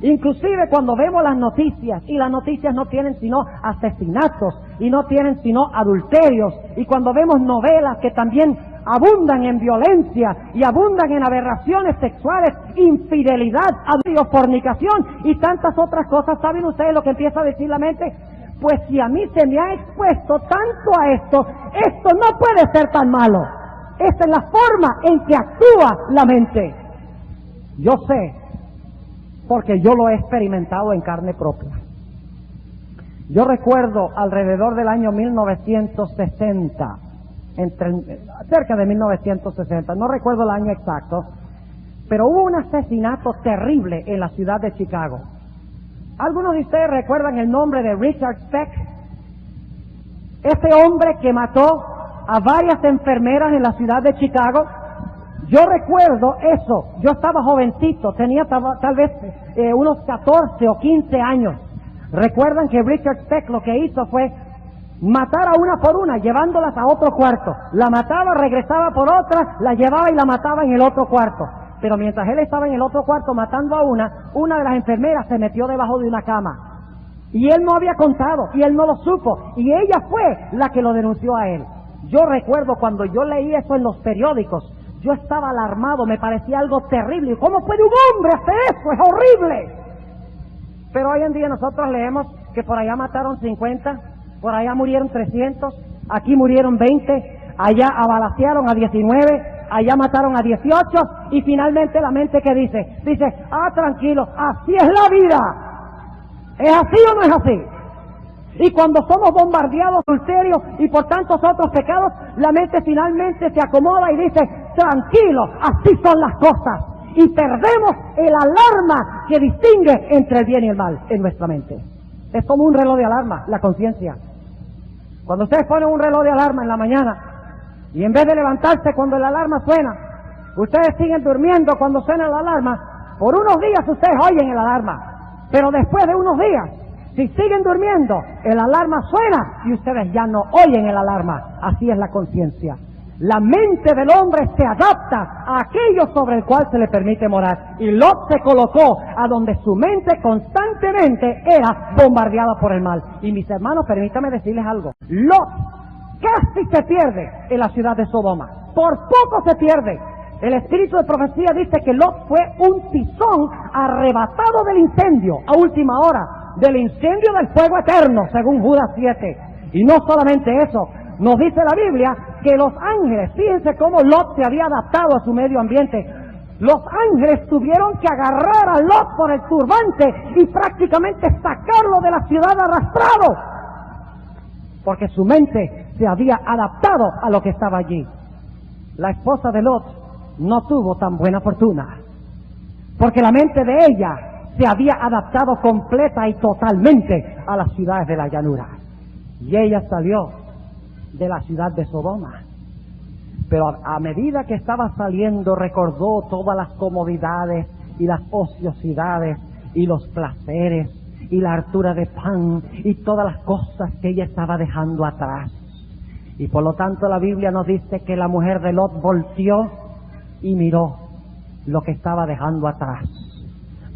Inclusive cuando vemos las noticias, y las noticias no tienen sino asesinatos, y no tienen sino adulterios, y cuando vemos novelas que también abundan en violencia, y abundan en aberraciones sexuales, infidelidad, adulterio, fornicación, y tantas otras cosas, ¿saben ustedes lo que empieza a decir la mente? Pues si a mí se me ha expuesto tanto a esto, esto no puede ser tan malo. Esta es la forma en que actúa la mente. Yo sé, porque yo lo he experimentado en carne propia. Yo recuerdo alrededor del año 1960, cerca de 1960, no recuerdo el año exacto, pero hubo un asesinato terrible en la ciudad de Chicago. ¿Algunos de ustedes recuerdan el nombre de Richard Speck? Ese hombre que mató a varias enfermeras en la ciudad de Chicago. Yo recuerdo eso, yo estaba jovencito, tenía tal vez unos 14 o 15 años. Recuerdan que Richard Speck lo que hizo fue matar a una por una, llevándolas a otro cuarto. La mataba, regresaba por otra, la llevaba y la mataba en el otro cuarto. Pero mientras él estaba en el otro cuarto matando a una de las enfermeras se metió debajo de una cama. Y él no había contado, y él no lo supo, y ella fue la que lo denunció a él. Yo recuerdo cuando yo leí eso en los periódicos, yo estaba alarmado, me parecía algo terrible. ¿Cómo puede un hombre hacer eso? ¡Es horrible! Pero hoy en día nosotros leemos que por allá mataron 50, por allá murieron 300, aquí murieron 20, allá abalacearon a 19, allá mataron a 18, y finalmente la mente que dice, tranquilo, así es la vida. ¿Es así o no es así? Y cuando somos bombardeados por adulterio y por tantos otros pecados, la mente finalmente se acomoda y dice, tranquilo, así son las cosas. Y perdemos el alarma que distingue entre el bien y el mal en nuestra mente. Es como un reloj de alarma, la conciencia. Cuando ustedes ponen un reloj de alarma en la mañana, y en vez de levantarse cuando la alarma suena, ustedes siguen durmiendo cuando suena la alarma, por unos días ustedes oyen el alarma, pero después de unos días, si siguen durmiendo, el alarma suena y ustedes ya no oyen el alarma. Así es la conciencia. La mente del hombre se adapta a aquello sobre el cual se le permite morar. Y Lot se colocó a donde su mente constantemente era bombardeada por el mal. Y mis hermanos, permítanme decirles algo. Lot casi se pierde en la ciudad de Sodoma. Por poco se pierde. El espíritu de profecía dice que Lot fue un tizón arrebatado del incendio a última hora, del incendio del fuego eterno, según Judas 7. Y no solamente eso, nos dice la Biblia que los ángeles, fíjense cómo Lot se había adaptado a su medio ambiente. Los ángeles tuvieron que agarrar a Lot por el turbante y prácticamente sacarlo de la ciudad arrastrado, porque su mente se había adaptado a lo que estaba allí. La esposa de Lot no tuvo tan buena fortuna, porque la mente de ella se había adaptado completa y totalmente a las ciudades de la llanura. Y ella salió de la ciudad de Sodoma. Pero a medida que estaba saliendo, recordó todas las comodidades y las ociosidades y los placeres y la hartura de pan y todas las cosas que ella estaba dejando atrás. Y por lo tanto la Biblia nos dice que la mujer de Lot volteó y miró lo que estaba dejando atrás.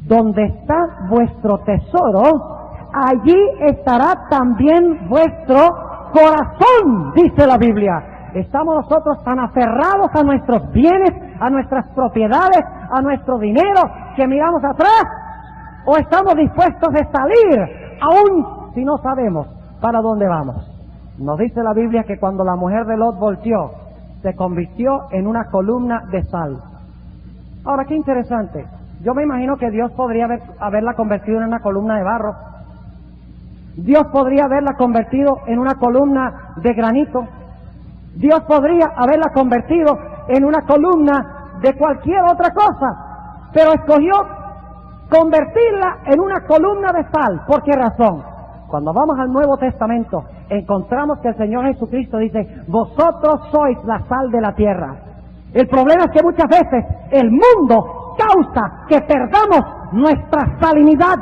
Donde está vuestro tesoro, allí estará también vuestro corazón, dice la Biblia. ¿Estamos nosotros tan aferrados a nuestros bienes, a nuestras propiedades, a nuestro dinero, que miramos atrás? ¿O estamos dispuestos de salir, aún si no sabemos para dónde vamos? Nos dice la Biblia que cuando la mujer de Lot volteó, se convirtió en una columna de sal. Ahora, qué interesante. Yo me imagino que Dios podría haberla convertido en una columna de barro. Dios podría haberla convertido en una columna de granito. Dios podría haberla convertido en una columna de cualquier otra cosa. Pero escogió convertirla en una columna de sal. ¿Por qué razón? Cuando vamos al Nuevo Testamento, encontramos que el Señor Jesucristo dice: vosotros sois la sal de la tierra. El problema es que muchas veces el mundo causa que perdamos nuestra salinidad.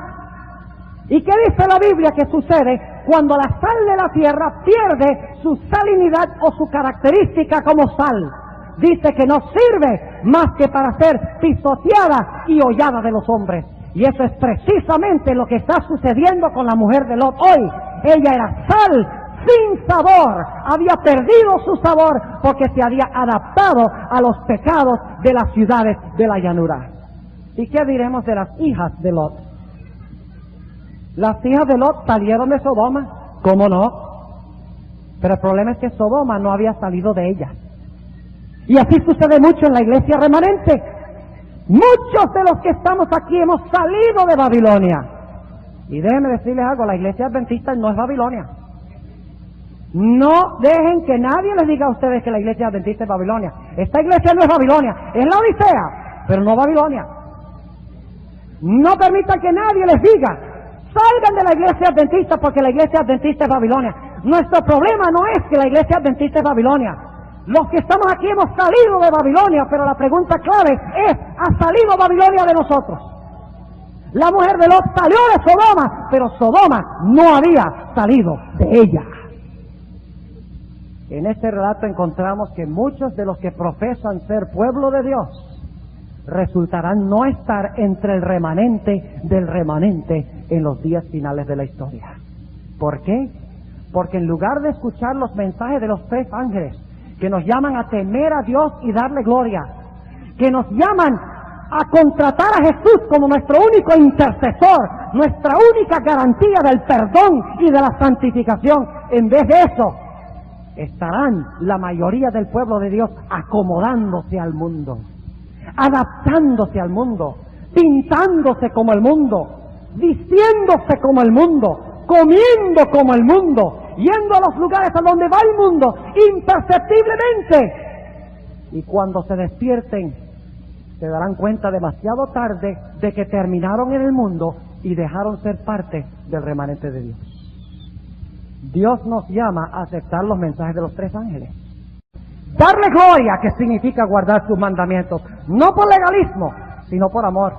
¿Y qué dice la Biblia que sucede cuando la sal de la tierra pierde su salinidad o su característica como sal? Dice que no sirve más que para ser pisoteada y hollada de los hombres. Y eso es precisamente lo que está sucediendo con la mujer de Lot hoy. Ella era sal sin sabor, había perdido su sabor porque se había adaptado a los pecados de las ciudades de la llanura. ¿Y qué diremos de las hijas de Lot? Las hijas de Lot salieron de Sodoma, ¿cómo no? Pero el problema es que Sodoma no había salido de ella. Y así sucede mucho en la iglesia remanente. Muchos de los que estamos aquí hemos salido de Babilonia. Y déjenme decirles algo, la iglesia adventista no es Babilonia. No dejen que nadie les diga a ustedes que la iglesia adventista es Babilonia. Esta iglesia no es Babilonia, es la Odisea, pero no Babilonia. No permitan que nadie les diga: salgan de la iglesia adventista porque la iglesia adventista es Babilonia. Nuestro problema no es que la iglesia adventista es Babilonia. Los que estamos aquí hemos salido de Babilonia, pero la pregunta clave es: ¿ha salido Babilonia de nosotros? La mujer de Lot salió de Sodoma, pero Sodoma no había salido de ella. En este relato encontramos que muchos de los que profesan ser pueblo de Dios resultarán no estar entre el remanente del remanente en los días finales de la historia. ¿Por qué? Porque en lugar de escuchar los mensajes de los 3 ángeles que nos llaman a temer a Dios y darle gloria, que nos llaman a contratar a Jesús como nuestro único intercesor, nuestra única garantía del perdón y de la santificación, en vez de eso, estarán la mayoría del pueblo de Dios acomodándose al mundo, adaptándose al mundo, pintándose como el mundo, vistiéndose como el mundo, comiendo como el mundo, yendo a los lugares a donde va el mundo, imperceptiblemente. Y cuando se despierten, se darán cuenta demasiado tarde de que terminaron en el mundo y dejaron ser parte del remanente de Dios. Dios nos llama a aceptar los mensajes de los 3 ángeles. Darle gloria, que significa guardar sus mandamientos, no por legalismo, sino por amor.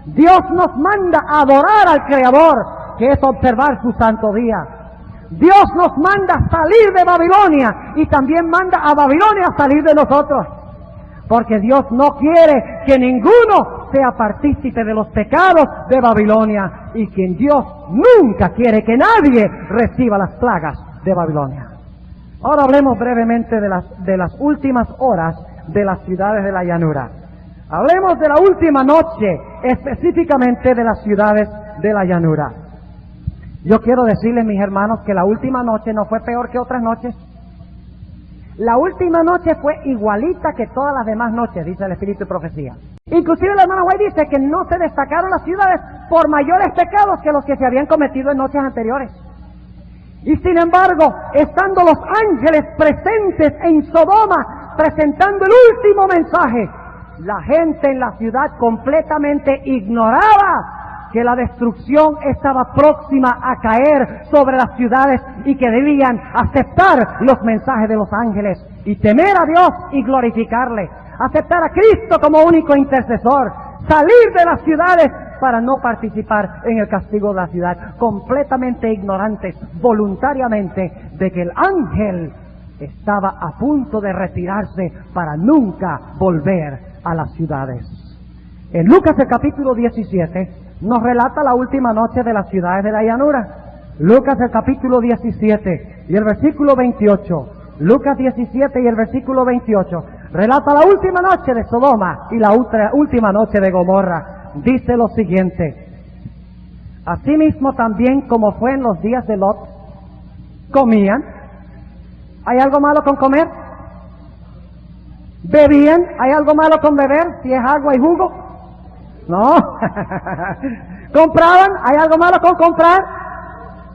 Dios nos manda a adorar al Creador, que es observar su santo día. Dios nos manda salir de Babilonia y también manda a Babilonia a salir de nosotros. Porque Dios no quiere que ninguno sea partícipe de los pecados de Babilonia, y que Dios nunca quiere que nadie reciba las plagas de Babilonia. Ahora hablemos brevemente de las últimas horas de las ciudades de la llanura. Hablemos de la última noche, específicamente de las ciudades de la llanura. Yo quiero decirles, mis hermanos, que la última noche no fue peor que otras noches. La última noche fue igualita que todas las demás noches, dice el Espíritu de Profecía. Inclusive el hermano White dice que no se destacaron las ciudades por mayores pecados que los que se habían cometido en noches anteriores. Y sin embargo, estando los ángeles presentes en Sodoma, presentando el último mensaje, la gente en la ciudad completamente ignoraba que la destrucción estaba próxima a caer sobre las ciudades y que debían aceptar los mensajes de los ángeles y temer a Dios y glorificarle, aceptar a Cristo como único intercesor, salir de las ciudades para no participar en el castigo de la ciudad, completamente ignorantes voluntariamente de que el ángel estaba a punto de retirarse para nunca volver a las ciudades. En Lucas el capítulo 17 nos relata la última noche de las ciudades de la llanura. Lucas el capítulo 17 y el versículo 28. Lucas 17 y el versículo 28 relata la última noche de Sodoma y la última noche de Gomorra. Dice lo siguiente: asimismo también como fue en los días de Lot, comían. ¿Hay algo malo con comer? ¿Bebían? ¿Hay algo malo con beber? Si es agua y jugo. No. ¿Compraban? ¿Hay algo malo con comprar?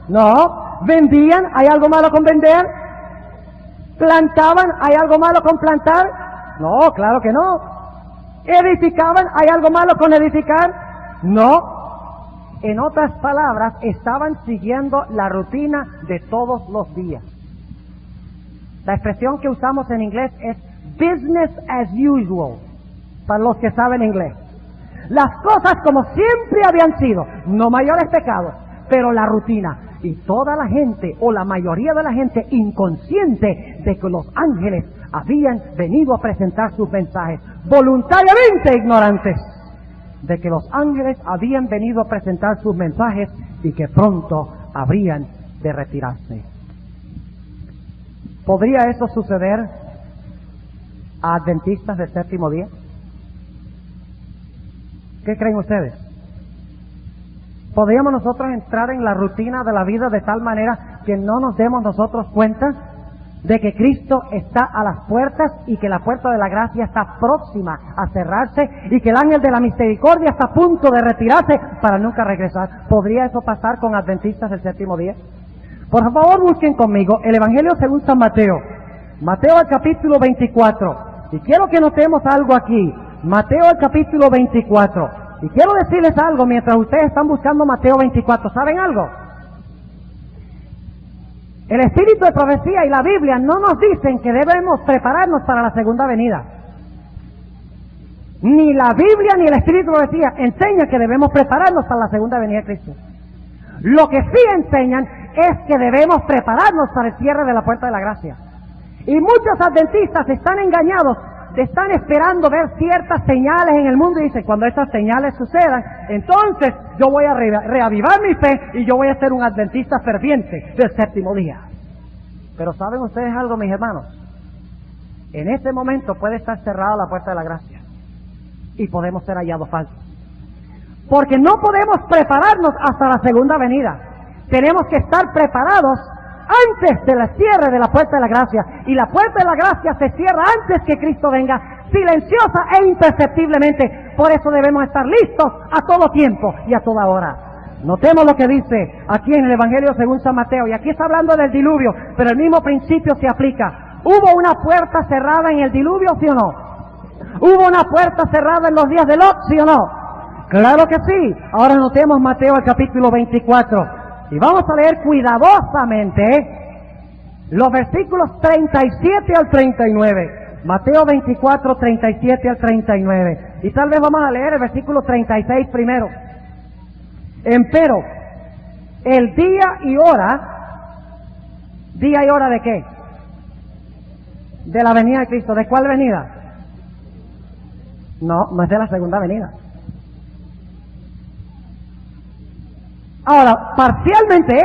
No. ¿Vendían? ¿Hay algo malo con vender? ¿Plantaban? ¿Hay algo malo con plantar? No, claro que no. ¿Edificaban? ¿Hay algo malo con edificar? No. En otras palabras, estaban siguiendo la rutina de todos los días. La expresión que usamos en inglés es business as usual, para los que saben inglés. Las cosas como siempre habían sido, no mayores pecados, pero la rutina. Y toda la gente, o la mayoría de la gente, inconsciente de que los ángeles habían venido a presentar sus mensajes, voluntariamente ignorantes de que los ángeles habían venido a presentar sus mensajes y que pronto habrían de retirarse. ¿Podría eso suceder a adventistas del séptimo día? ¿Qué creen ustedes? ¿Podríamos nosotros entrar en la rutina de la vida de tal manera que no nos demos nosotros cuenta de que Cristo está a las puertas y que la puerta de la gracia está próxima a cerrarse y que el ángel de la misericordia está a punto de retirarse para nunca regresar? ¿Podría eso pasar con adventistas del séptimo día? Por favor, busquen conmigo el Evangelio según San Mateo. Mateo al capítulo 24. Y quiero que notemos algo aquí. Mateo al capítulo 24. Y quiero decirles algo mientras ustedes están buscando Mateo 24. ¿Saben algo? El espíritu de profecía y la Biblia no nos dicen que debemos prepararnos para la segunda venida. Ni la Biblia ni el espíritu de profecía enseñan que debemos prepararnos para la segunda venida de Cristo. Lo que sí enseñan es que debemos prepararnos para el cierre de la puerta de la gracia. Y muchos adventistas están engañados, están esperando ver ciertas señales en el mundo y dicen, cuando estas señales sucedan, entonces yo voy a reavivar mi fe y yo voy a ser un adventista ferviente del séptimo día. Pero ¿saben ustedes algo, mis hermanos? En este momento puede estar cerrada la puerta de la gracia y podemos ser hallados falsos. Porque no podemos prepararnos hasta la segunda venida. Tenemos que estar preparados antes del cierre de la puerta de la gracia. Y la puerta de la gracia se cierra antes que Cristo venga, silenciosa e imperceptiblemente. Por eso debemos estar listos a todo tiempo y a toda hora. Notemos lo que dice aquí en el Evangelio según San Mateo. Y aquí está hablando del diluvio, pero el mismo principio se aplica. ¿Hubo una puerta cerrada en el diluvio, sí o no? ¿Hubo una puerta cerrada en los días de Lot, sí o no? Claro que sí. Ahora notemos Mateo el capítulo 24. Y vamos a leer cuidadosamente los versículos 37 al 39. Mateo 24, 37 al 39. Y tal vez vamos a leer el versículo 36 primero. Empero, el día y hora ¿de qué? De la venida de Cristo. ¿De cuál venida? No es de la segunda venida. Ahora, parcialmente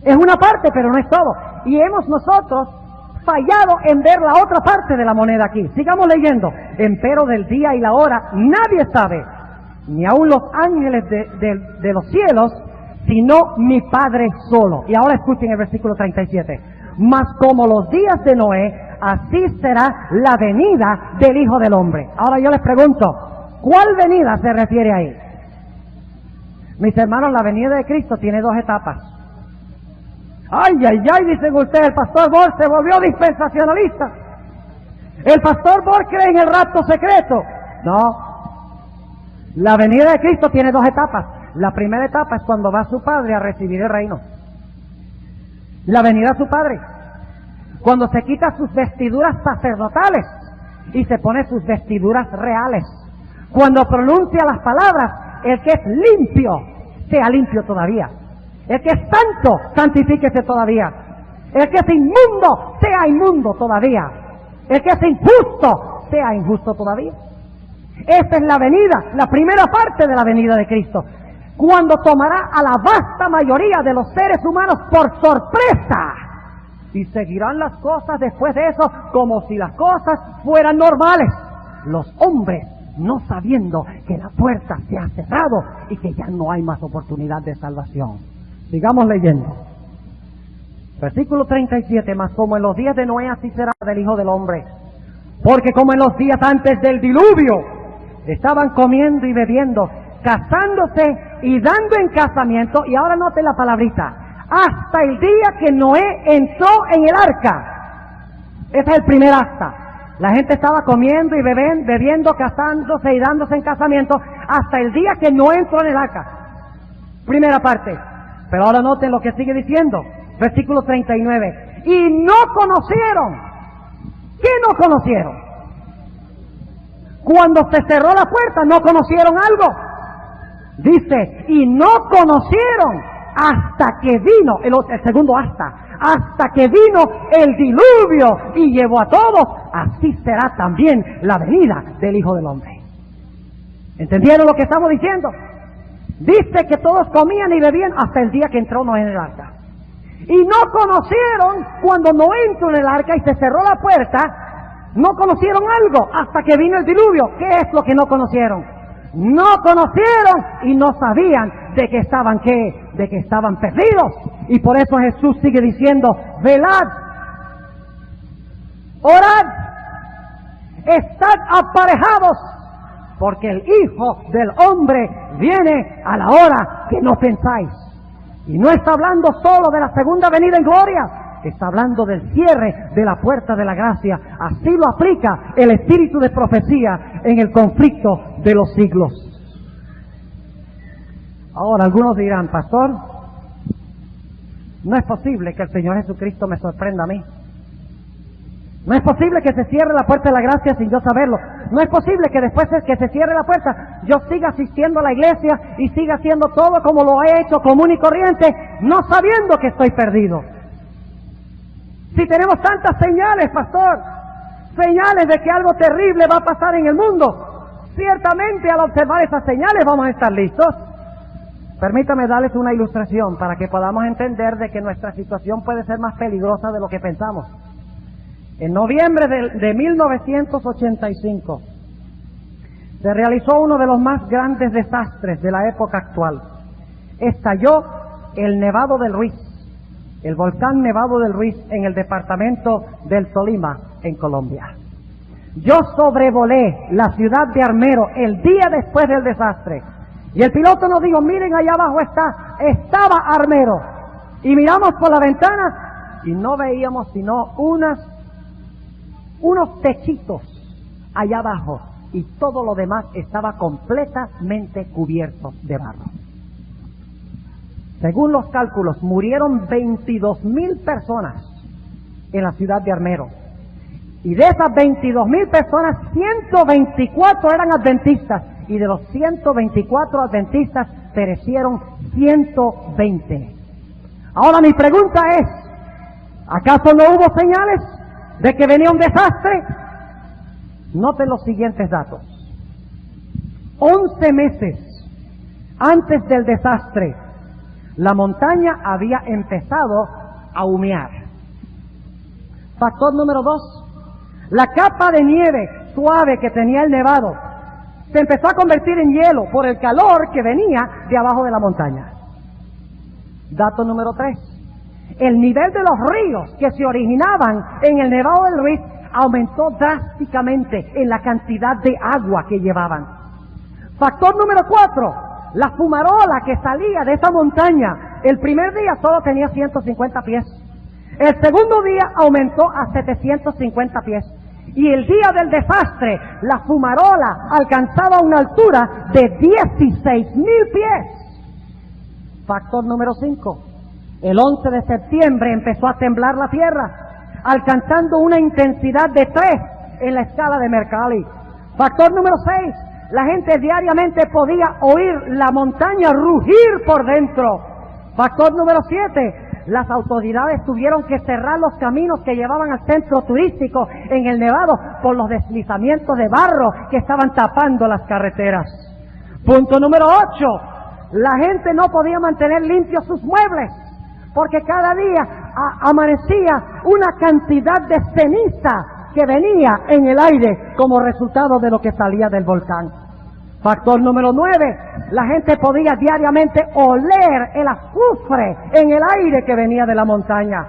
es una parte, pero no es todo. Y hemos nosotros fallado en ver la otra parte de la moneda aquí. Sigamos leyendo. Empero del día y la hora nadie sabe, ni aun los ángeles de los cielos, sino mi Padre solo. Y ahora escuchen el versículo 37. Mas como los días de Noé, así será la venida del Hijo del Hombre. Ahora yo les pregunto, ¿cuál venida se refiere ahí? Mis hermanos, la venida de Cristo tiene dos etapas. Ay, dicen ustedes, el pastor Bor se volvió dispensacionalista. El pastor Bor cree en el rapto secreto. No. La venida de Cristo tiene dos etapas. La primera etapa es cuando va su Padre a recibir el reino. La venida de su Padre. Cuando se quita sus vestiduras sacerdotales y se pone sus vestiduras reales. Cuando pronuncia las palabras, el que es limpio, sea limpio todavía. El que es santo, santifíquese todavía. El que es inmundo, sea inmundo todavía. El que es injusto, sea injusto todavía. Esta es la venida, la primera parte de la venida de Cristo, cuando tomará a la vasta mayoría de los seres humanos por sorpresa. Y seguirán las cosas después de eso como si las cosas fueran normales. Los hombres no sabiendo que la puerta se ha cerrado y que ya no hay más oportunidad de salvación. Sigamos leyendo. Versículo 37, mas como en los días de Noé así será del Hijo del Hombre. Porque como en los días antes del diluvio, estaban comiendo y bebiendo, casándose y dando en casamiento, y ahora noten la palabrita, hasta el día que Noé entró en el arca. Ese es el primer hasta. La gente estaba comiendo y bebiendo, casándose y dándose en casamiento, hasta el día que Noé entró en el arca. Primera parte. Pero ahora noten lo que sigue diciendo. Versículo 39. Y no conocieron. ¿Qué no conocieron? Cuando se cerró la puerta, ¿no conocieron algo? Dice, y no conocieron hasta que vino, el segundo hasta que vino el diluvio y llevó a todos. Así será también la venida del Hijo del Hombre. ¿Entendieron lo que estamos diciendo? Dice que todos comían y bebían hasta el día que entró Noé en el arca. Y no conocieron cuando Noé entró en el arca y se cerró la puerta, no conocieron algo hasta que vino el diluvio. ¿Qué es lo que no conocieron? No conocieron y no sabían de que estaban perdidos. Y por eso Jesús sigue diciendo, velad, orad, estad aparejados, porque el Hijo del Hombre viene a la hora que no pensáis. Y no está hablando solo de la segunda venida en gloria, está hablando del cierre de la puerta de la gracia. Así lo aplica el espíritu de profecía en el conflicto de los siglos. Ahora algunos dirán, pastor, no es posible que el Señor Jesucristo me sorprenda a mí. No es posible que se cierre la puerta de la gracia sin yo saberlo. No es posible que después de que se cierre la puerta yo siga asistiendo a la iglesia y siga haciendo todo como lo he hecho, común y corriente, no sabiendo que estoy perdido. Si tenemos tantas señales, pastor, señales de que algo terrible va a pasar en el mundo, ciertamente al observar esas señales vamos a estar listos. Permítame darles una ilustración para que podamos entender de que nuestra situación puede ser más peligrosa de lo que pensamos. En noviembre de 1985 se realizó uno de los más grandes desastres de la época actual. Estalló el Nevado del Ruiz, el volcán Nevado del Ruiz en el departamento del Tolima, en Colombia. Yo sobrevolé la ciudad de Armero el día después del desastre. Y el piloto nos dijo, miren allá abajo estaba Armero. Y miramos por la ventana y no veíamos sino unos techitos allá abajo. Y todo lo demás estaba completamente cubierto de barro. Según los cálculos, murieron 22,000 personas en la ciudad de Armero. Y de esas 22,000 personas, 124 eran adventistas. Y de los 124 adventistas perecieron 120. Ahora mi pregunta es, ¿acaso no hubo señales de que venía un desastre? Noten los siguientes datos. 11 meses antes del desastre, la montaña había empezado a humear. Factor número 2, la capa de nieve suave que tenía el nevado se empezó a convertir en hielo por el calor que venía de abajo de la montaña. Dato número 3. El nivel de los ríos que se originaban en el Nevado del Ruiz aumentó drásticamente en la cantidad de agua que llevaban. Factor número 4. La fumarola que salía de esa montaña, el primer día solo tenía 150 pies. El segundo día aumentó a 750 pies. Y el día del desastre, la fumarola alcanzaba una altura de 16,000 pies. Factor número 5. El 11 de septiembre empezó a temblar la tierra, alcanzando una intensidad de 3 en la escala de Mercalli. Factor número 6. La gente diariamente podía oír la montaña rugir por dentro. Factor número 7. las autoridades tuvieron que cerrar los caminos que llevaban al centro turístico en el Nevado por los deslizamientos de barro que estaban tapando las carreteras. Punto número 8. La gente no podía mantener limpios sus muebles porque cada día amanecía una cantidad de ceniza que venía en el aire como resultado de lo que salía del volcán. Factor número 9, la gente podía diariamente oler el azufre en el aire que venía de la montaña.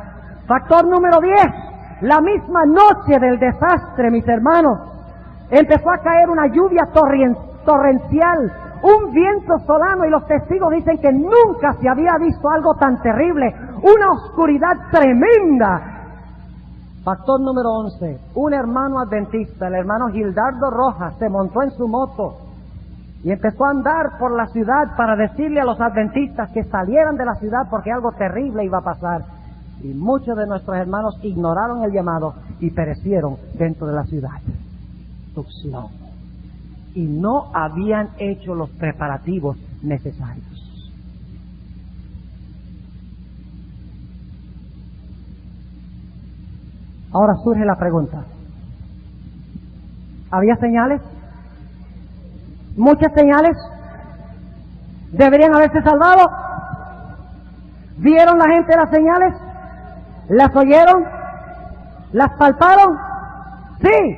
Factor número 10, la misma noche del desastre, mis hermanos, empezó a caer una lluvia torrencial, un viento solano, y los testigos dicen que nunca se había visto algo tan terrible, una oscuridad tremenda. Factor número 11, un hermano adventista, el hermano Gildardo Rojas, se montó en su moto y empezó a andar por la ciudad para decirle a los adventistas que salieran de la ciudad porque algo terrible iba a pasar. Y muchos de nuestros hermanos ignoraron el llamado y perecieron dentro de la ciudad. Tucson. Y no habían hecho los preparativos necesarios. Ahora surge la pregunta. ¿Había señales? ¿Muchas señales? ¿Deberían haberse salvado? ¿Vieron la gente las señales? ¿Las oyeron? ¿Las palparon? Sí,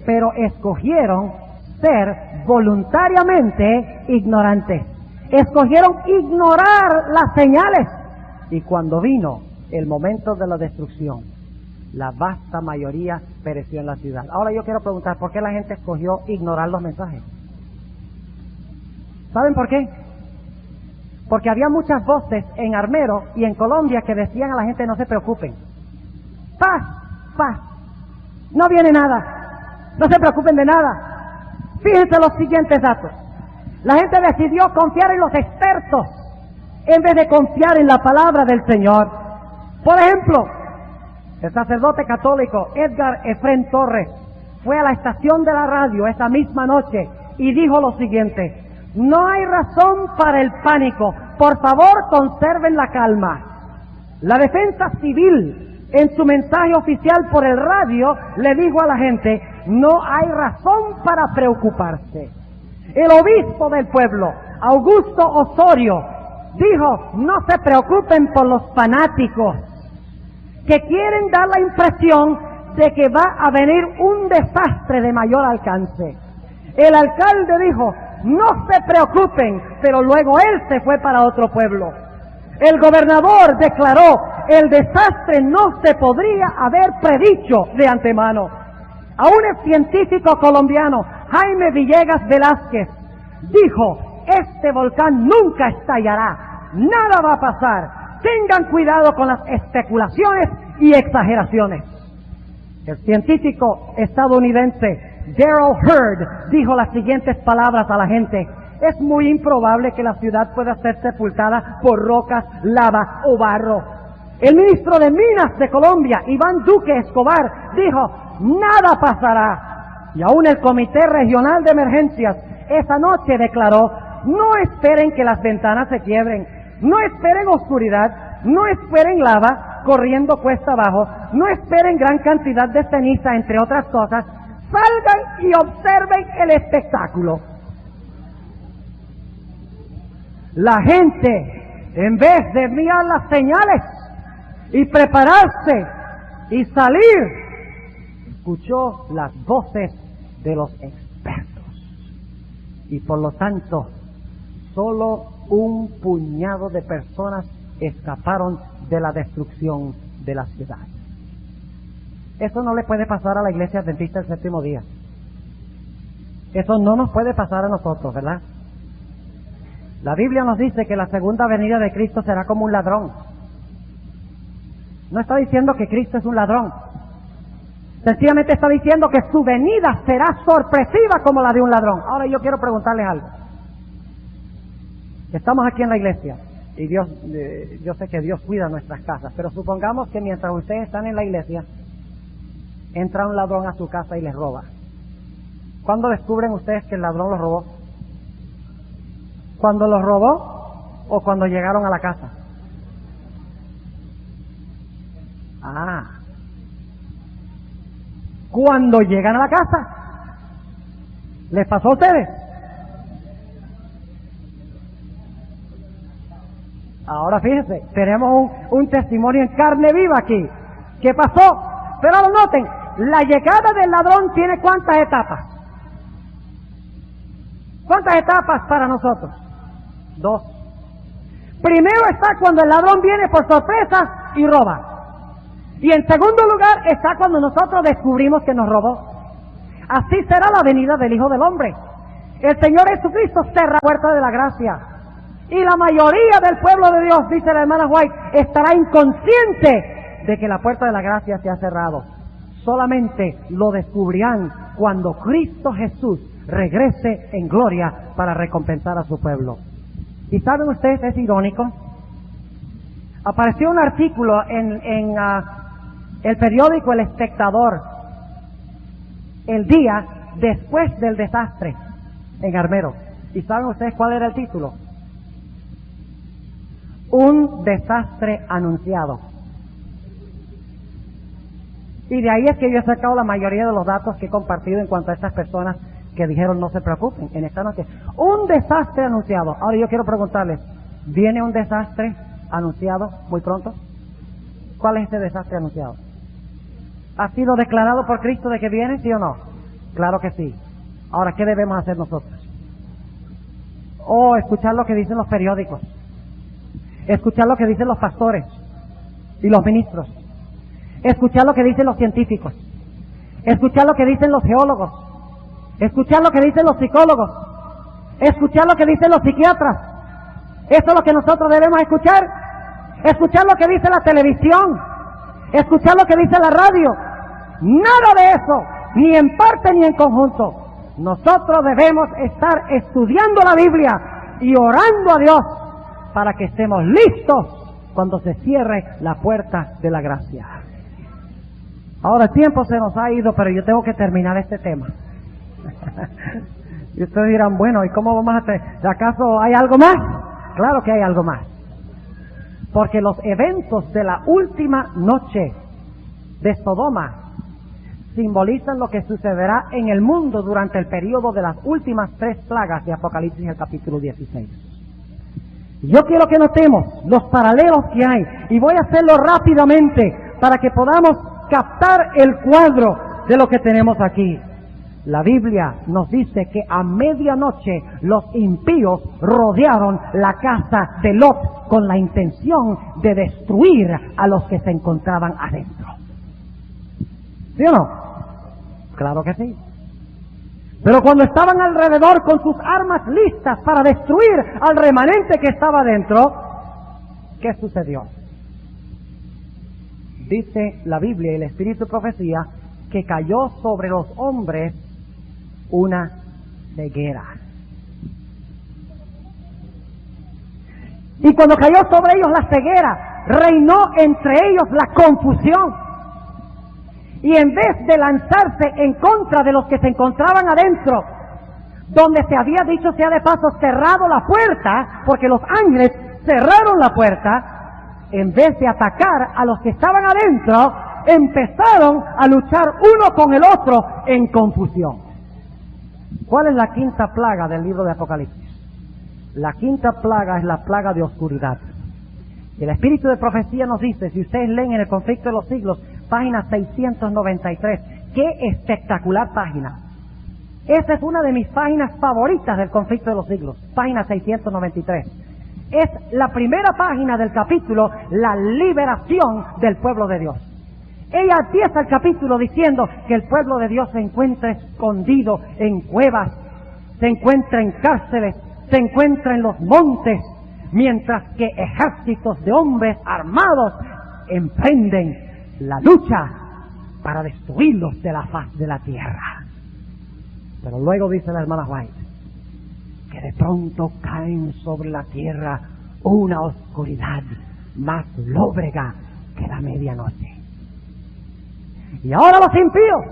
pero escogieron ser voluntariamente ignorantes. Escogieron ignorar las señales. Y cuando vino el momento de la destrucción, la vasta mayoría pereció en la ciudad. Ahora yo quiero preguntar, ¿por qué la gente escogió ignorar los mensajes? ¿Saben por qué? Porque había muchas voces en Armero y en Colombia que decían a la gente: no se preocupen, paz, paz, no viene nada, no se preocupen de nada. Fíjense los siguientes datos. La gente decidió confiar en los expertos en vez de confiar en la palabra del Señor. Por ejemplo, el sacerdote católico Edgar Efrén Torres fue a la estación de la radio esa misma noche y dijo lo siguiente: no hay razón para el pánico, por favor conserven la calma. La defensa civil, en su mensaje oficial por el radio, le dijo a la gente: no hay razón para preocuparse. El obispo del pueblo, Augusto Osorio, dijo: no se preocupen por los fanáticos que quieren dar la impresión de que va a venir un desastre de mayor alcance. El alcalde dijo: no se preocupen, pero luego él se fue para otro pueblo. El gobernador declaró: el desastre no se podría haber predicho de antemano. Aún el científico colombiano Jaime Villegas Velázquez dijo: este volcán nunca estallará, nada va a pasar, tengan cuidado con las especulaciones y exageraciones. El científico estadounidense Darrell Hurd dijo las siguientes palabras a la gente: es muy improbable que la ciudad pueda ser sepultada por rocas, lava o barro. El ministro de Minas de Colombia, Iván Duque Escobar, dijo: nada pasará. Y aún el Comité Regional de Emergencias esa noche declaró: no esperen que las ventanas se quiebren, no esperen oscuridad, no esperen lava corriendo cuesta abajo, no esperen gran cantidad de ceniza, entre otras cosas. Salgan y observen el espectáculo. La gente, en vez de mirar las señales y prepararse y salir, escuchó las voces de los expertos. Y por lo tanto, solo un puñado de personas escaparon de la destrucción de la ciudad. Eso no le puede pasar a la Iglesia Adventista del Séptimo Día. Eso no nos puede pasar a nosotros, ¿verdad? La Biblia nos dice que la segunda venida de Cristo será como un ladrón. No está diciendo que Cristo es un ladrón. Sencillamente está diciendo que su venida será sorpresiva como la de un ladrón. Ahora yo quiero preguntarles algo. Estamos aquí en la iglesia y yo sé que Dios cuida nuestras casas, pero supongamos que mientras ustedes están en la iglesia, entra un ladrón a su casa y les roba. ¿Cuándo descubren ustedes que el ladrón los robó? ¿Cuando los robó o cuando llegaron a la casa? Cuando llegan a la casa, ¿les pasó a ustedes? Ahora fíjense, tenemos un testimonio en carne viva aquí. ¿Qué pasó? Pero noten, la llegada del ladrón tiene ¿cuántas etapas? ¿Cuántas etapas para nosotros? 2. Primero está cuando el ladrón viene por sorpresa y roba. Y en segundo lugar está cuando nosotros descubrimos que nos robó. Así será la venida del Hijo del Hombre. El Señor Jesucristo cerra la puerta de la gracia. Y la mayoría del pueblo de Dios, dice la hermana White, estará inconsciente de que la puerta de la gracia se ha cerrado. Solamente lo descubrirán cuando Cristo Jesús regrese en gloria para recompensar a su pueblo. ¿Y saben ustedes, es irónico? Apareció un artículo en el periódico El Espectador el día después del desastre en Armero. ¿Y saben ustedes cuál era el título? Un desastre anunciado. Y de ahí es que yo he sacado la mayoría de los datos que he compartido en cuanto a estas personas que dijeron no se preocupen en esta noche. Un desastre anunciado. Ahora yo quiero preguntarles, ¿viene un desastre anunciado muy pronto? ¿Cuál es este desastre anunciado? ¿Ha sido declarado por Cristo de que viene, sí o no? Claro que sí. Ahora, ¿qué debemos hacer nosotros? Escuchar lo que dicen los periódicos, escuchar lo que dicen los pastores y los ministros, escuchar lo que dicen los científicos, escuchar lo que dicen los geólogos, escuchar lo que dicen los psicólogos, escuchar lo que dicen los psiquiatras. Eso es lo que nosotros debemos escuchar. Escuchar lo que dice la televisión, escuchar lo que dice la radio. Nada de eso, ni en parte ni en conjunto. Nosotros debemos estar estudiando la Biblia y orando a Dios para que estemos listos cuando se cierre la puerta de la gracia. Ahora el tiempo se nos ha ido, pero yo tengo que terminar este tema. Y ustedes dirán, bueno, ¿y cómo vamos a hacer? ¿Acaso hay algo más? Claro que hay algo más. Porque los eventos de la última noche de Sodoma simbolizan lo que sucederá en el mundo durante el periodo de las últimas 3 plagas de Apocalipsis, el capítulo 16. Yo quiero que notemos los paralelos que hay, y voy a hacerlo rápidamente para que podamos captar el cuadro de lo que tenemos aquí. La Biblia nos dice que a medianoche los impíos rodearon la casa de Lot con la intención de destruir a los que se encontraban adentro. ¿Sí o no? Claro que sí. Pero cuando estaban alrededor con sus armas listas para destruir al remanente que estaba adentro, ¿qué sucedió? Dice la Biblia y el Espíritu de Profecía que cayó sobre los hombres una ceguera. Y cuando cayó sobre ellos la ceguera, reinó entre ellos la confusión. Y en vez de lanzarse en contra de los que se encontraban adentro, donde se había dicho sea de paso cerrado la puerta, porque los ángeles cerraron la puerta, en vez de atacar a los que estaban adentro, empezaron a luchar uno con el otro en confusión. ¿Cuál es la quinta plaga del libro de Apocalipsis? La quinta plaga es la plaga de oscuridad. Y el Espíritu de Profecía nos dice, si ustedes leen en el Conflicto de los Siglos, página 693, ¡qué espectacular página! Esta es una de mis páginas favoritas del Conflicto de los Siglos, página 693. Es la primera página del capítulo, la liberación del pueblo de Dios. Ella empieza el capítulo diciendo que el pueblo de Dios se encuentra escondido en cuevas, se encuentra en cárceles, se encuentra en los montes, mientras que ejércitos de hombres armados emprenden la lucha para destruirlos de la faz de la tierra. Pero luego dice la hermana White que de pronto caen sobre la tierra una oscuridad más lóbrega que la medianoche. Y ahora los impíos,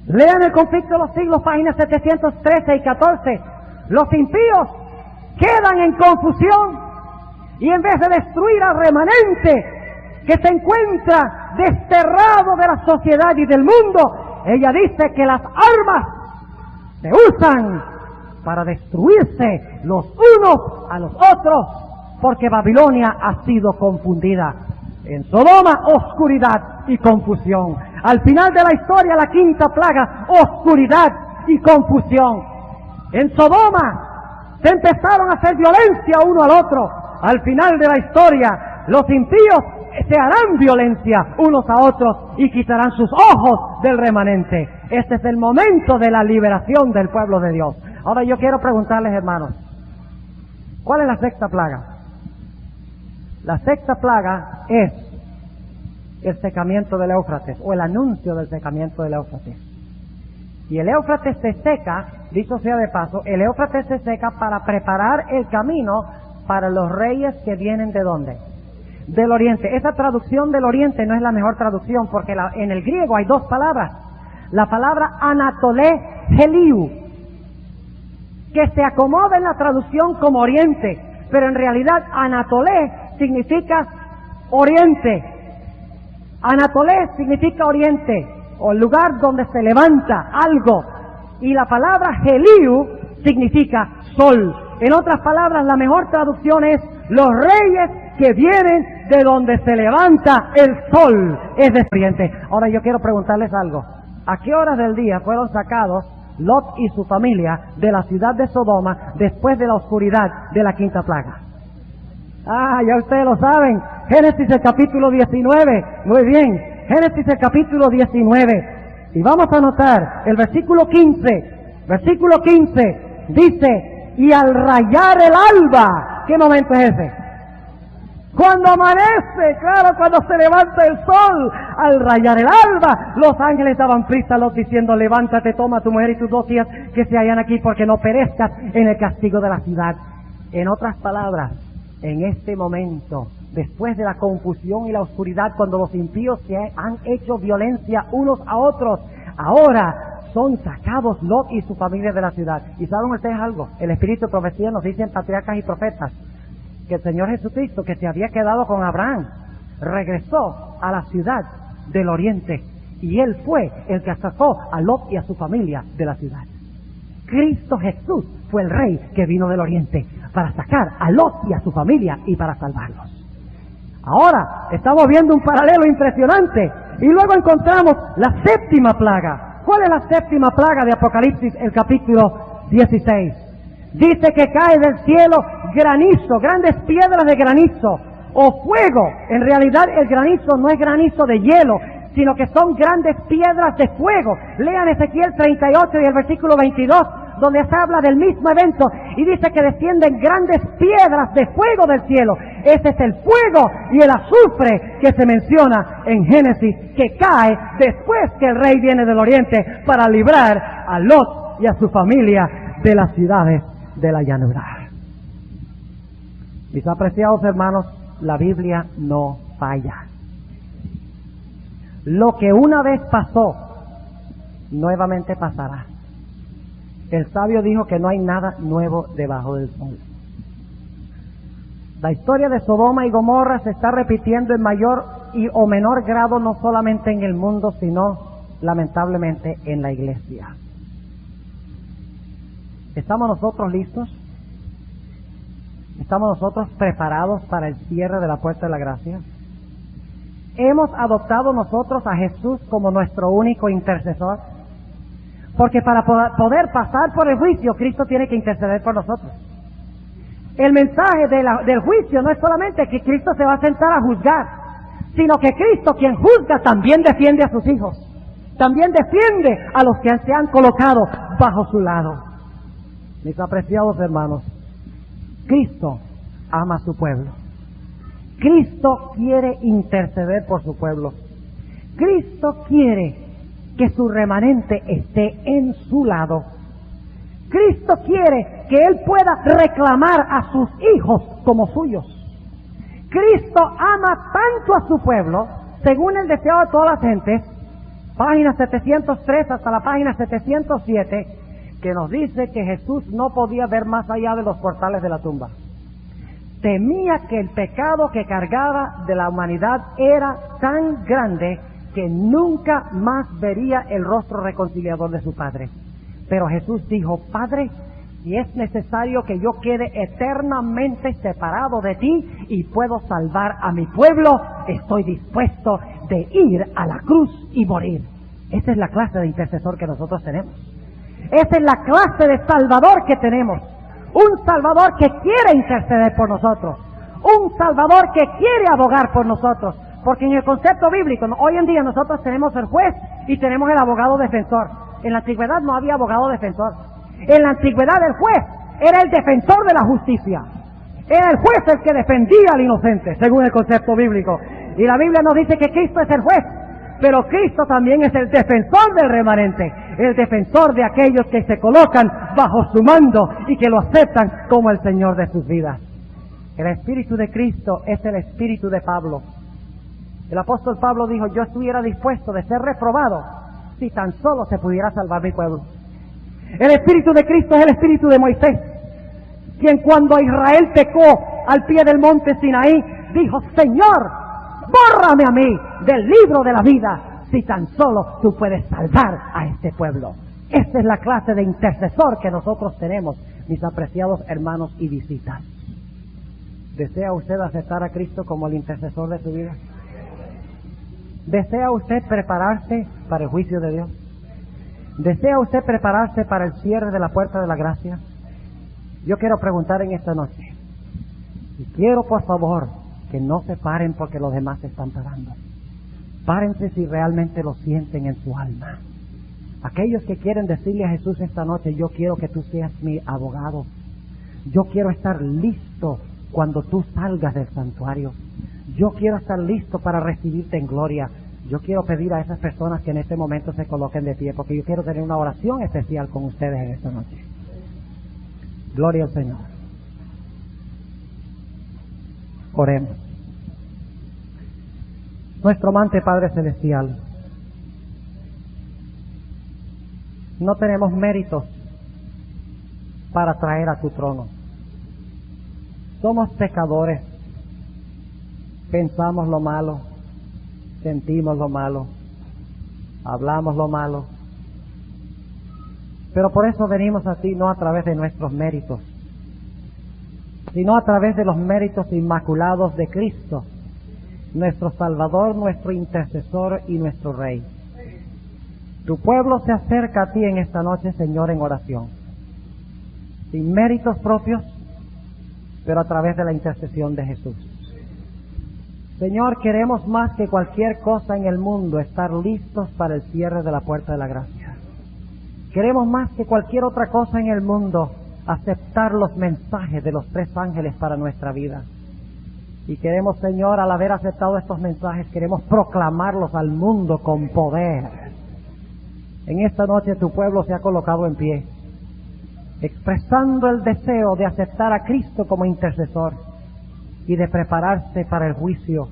lean el Conflicto de los Siglos, páginas 713 y 14, los impíos quedan en confusión y en vez de destruir al remanente, que se encuentra desterrado de la sociedad y del mundo, ella dice que las armas se usan para destruirse los unos a los otros, porque Babilonia ha sido confundida. En Sodoma, oscuridad y confusión. Al final de la historia, la quinta plaga, oscuridad y confusión. En Sodoma se empezaron a hacer violencia uno al otro. Al final de la historia, los impíos se harán violencia unos a otros y quitarán sus ojos del remanente. Este es el momento de la liberación del pueblo de Dios. Ahora yo quiero preguntarles, hermanos, ¿cuál es la sexta plaga? La sexta plaga es el secamiento del Éufrates, o el anuncio del secamiento del Éufrates. Y el Éufrates se seca, dicho sea de paso, el Éufrates se seca para preparar el camino para los reyes que vienen ¿de dónde? Del oriente. Esa traducción del oriente no es la mejor traducción, porque en el griego hay dos palabras. La palabra Anatolé Heliu, que se acomoda en la traducción como oriente, pero en realidad Anatolé significa oriente. Anatolé significa oriente, o el lugar donde se levanta algo. Y la palabra Heliu significa sol. En otras palabras, la mejor traducción es los reyes que vienen de donde se levanta el sol, es de oriente. Ahora yo quiero preguntarles algo. ¿A qué horas del día fueron sacados Lot y su familia de la ciudad de Sodoma después de la oscuridad de la quinta plaga? Ah, ya ustedes lo saben. Génesis el capítulo 19. Muy bien. Génesis el capítulo 19. Y vamos a notar el versículo 15. Versículo 15 dice: y al rayar el alba. ¿Qué momento es ese? Cuando amanece, claro, cuando se levanta el sol. Al rayar el alba, los ángeles daban prisa a Lot diciendo: levántate, toma a tu mujer y tus 2 hijas que se hallan aquí, porque no perezcas en el castigo de la ciudad. En otras palabras, en este momento, después de la confusión y la oscuridad, cuando los impíos se han hecho violencia unos a otros, ahora son sacados Lot y su familia de la ciudad. ¿Y saben ustedes algo? El Espíritu de Profecía nos dice en Patriarcas y Profetas que el Señor Jesucristo, que se había quedado con Abraham, regresó a la ciudad del oriente, y Él fue el que sacó a Lot y a su familia de la ciudad. Cristo Jesús fue el Rey que vino del oriente para sacar a Lot y a su familia y para salvarlos. Ahora estamos viendo un paralelo impresionante, y luego encontramos la séptima plaga. ¿Cuál es la séptima plaga de Apocalipsis, el capítulo 16? Dice que cae del cielo granizo, grandes piedras de granizo, o fuego. En realidad el granizo no es granizo de hielo, sino que son grandes piedras de fuego. Lean Ezequiel 38 y el versículo 22, donde se habla del mismo evento, y dice que descienden grandes piedras de fuego del cielo. Ese es el fuego y el azufre que se menciona en Génesis, que cae después que el rey viene del oriente para librar a Lot y a su familia de las ciudades de la llanura. Mis apreciados hermanos, la Biblia no falla. Lo que una vez pasó, nuevamente pasará. El sabio dijo que no hay nada nuevo debajo del sol. La historia de Sodoma y Gomorra se está repitiendo en mayor o menor grado, no solamente en el mundo, sino lamentablemente en la iglesia. ¿Estamos nosotros listos? ¿Estamos nosotros preparados para el cierre de la puerta de la gracia? ¿Hemos adoptado nosotros a Jesús como nuestro único intercesor? Porque para poder pasar por el juicio, Cristo tiene que interceder por nosotros. El mensaje del juicio no es solamente que Cristo se va a sentar a juzgar, sino que Cristo, quien juzga, también defiende a sus hijos. También defiende a los que se han colocado bajo su lado. Mis apreciados hermanos, Cristo ama a su pueblo. Cristo quiere interceder por su pueblo. Cristo quiere que su remanente esté en su lado. Cristo quiere que Él pueda reclamar a sus hijos como suyos. Cristo ama tanto a su pueblo, según el deseo de todas las gentes, página 703 hasta la página 707, que nos dice que Jesús no podía ver más allá de los portales de la tumba. temía que el pecado que cargaba de la humanidad era tan grande que nunca más vería el rostro reconciliador de su Padre. Pero Jesús dijo: Padre, si es necesario que yo quede eternamente separado de ti y puedo salvar a mi pueblo, estoy dispuesto de ir a la cruz y morir. Esa es la clase de intercesor que nosotros tenemos. Esa es la clase de Salvador que tenemos. Un Salvador que quiere interceder por nosotros. Un Salvador que quiere abogar por nosotros. Porque en el concepto bíblico, hoy en día nosotros tenemos el juez y tenemos el abogado defensor. En la antigüedad no había abogado defensor. En la antigüedad el juez era el defensor de la justicia. Era el juez el que defendía al inocente, según el concepto bíblico. Y la Biblia nos dice que Cristo es el juez, pero Cristo también es el defensor del remanente, el defensor de aquellos que se colocan bajo su mando y que lo aceptan como el Señor de sus vidas. El Espíritu de Cristo es el Espíritu de Pablo. El apóstol Pablo dijo: yo estuviera dispuesto de ser reprobado si tan solo se pudiera salvar mi pueblo. El Espíritu de Cristo es el Espíritu de Moisés, quien cuando Israel pecó al pie del monte Sinaí, dijo: Señor, bórrame a mí del libro de la vida, si tan solo tú puedes salvar a este pueblo. Esta es la clase de intercesor que nosotros tenemos, mis apreciados hermanos y visitas. ¿Desea usted aceptar a Cristo como el intercesor de su vida? ¿Desea usted prepararse para el juicio de Dios? ¿Desea usted prepararse para el cierre de la puerta de la gracia? Yo quiero preguntar en esta noche, y quiero por favor que no se paren porque los demás se están parando. Párense si realmente lo sienten en su alma. Aquellos que quieren decirle a Jesús esta noche: yo quiero que tú seas mi abogado. Yo quiero estar listo cuando tú salgas del santuario. Yo quiero estar listo para recibirte en gloria. Yo quiero pedir a esas personas que en este momento se coloquen de pie, porque yo quiero tener una oración especial con ustedes en esta noche. Gloria al Señor. Oremos. Nuestro amante Padre Celestial, no tenemos méritos para traer a tu trono. Somos pecadores. Pensamos lo malo, sentimos lo malo, hablamos lo malo. Pero por eso venimos a ti, no a través de nuestros méritos, sino a través de los méritos inmaculados de Cristo, nuestro Salvador, nuestro intercesor y nuestro Rey. Tu pueblo se acerca a ti en esta noche, Señor, en oración, sin méritos propios, pero a través de la intercesión de Jesús. Señor, queremos más que cualquier cosa en el mundo estar listos para el cierre de la puerta de la gracia. Queremos más que cualquier otra cosa en el mundo aceptar los mensajes de los 3 ángeles para nuestra vida. Y queremos, Señor, al haber aceptado estos mensajes, queremos proclamarlos al mundo con poder. En esta noche tu pueblo se ha colocado en pie, expresando el deseo de aceptar a Cristo como intercesor y de prepararse para el juicio,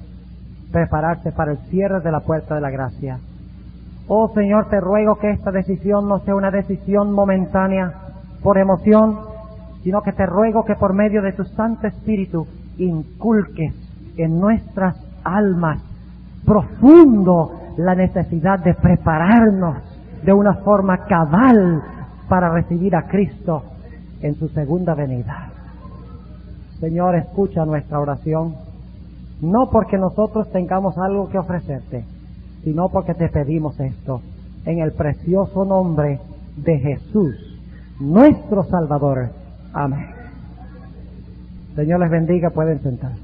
prepararse para el cierre de la puerta de la gracia. Oh Señor, te ruego que esta decisión no sea una decisión momentánea por emoción, sino que te ruego que por medio de tu Santo Espíritu inculques en nuestras almas profundo la necesidad de prepararnos de una forma cabal para recibir a Cristo en su segunda venida. Señor, escucha nuestra oración, no porque nosotros tengamos algo que ofrecerte, sino porque te pedimos esto, en el precioso nombre de Jesús, nuestro Salvador. Amén. Señor les bendiga, pueden sentarse.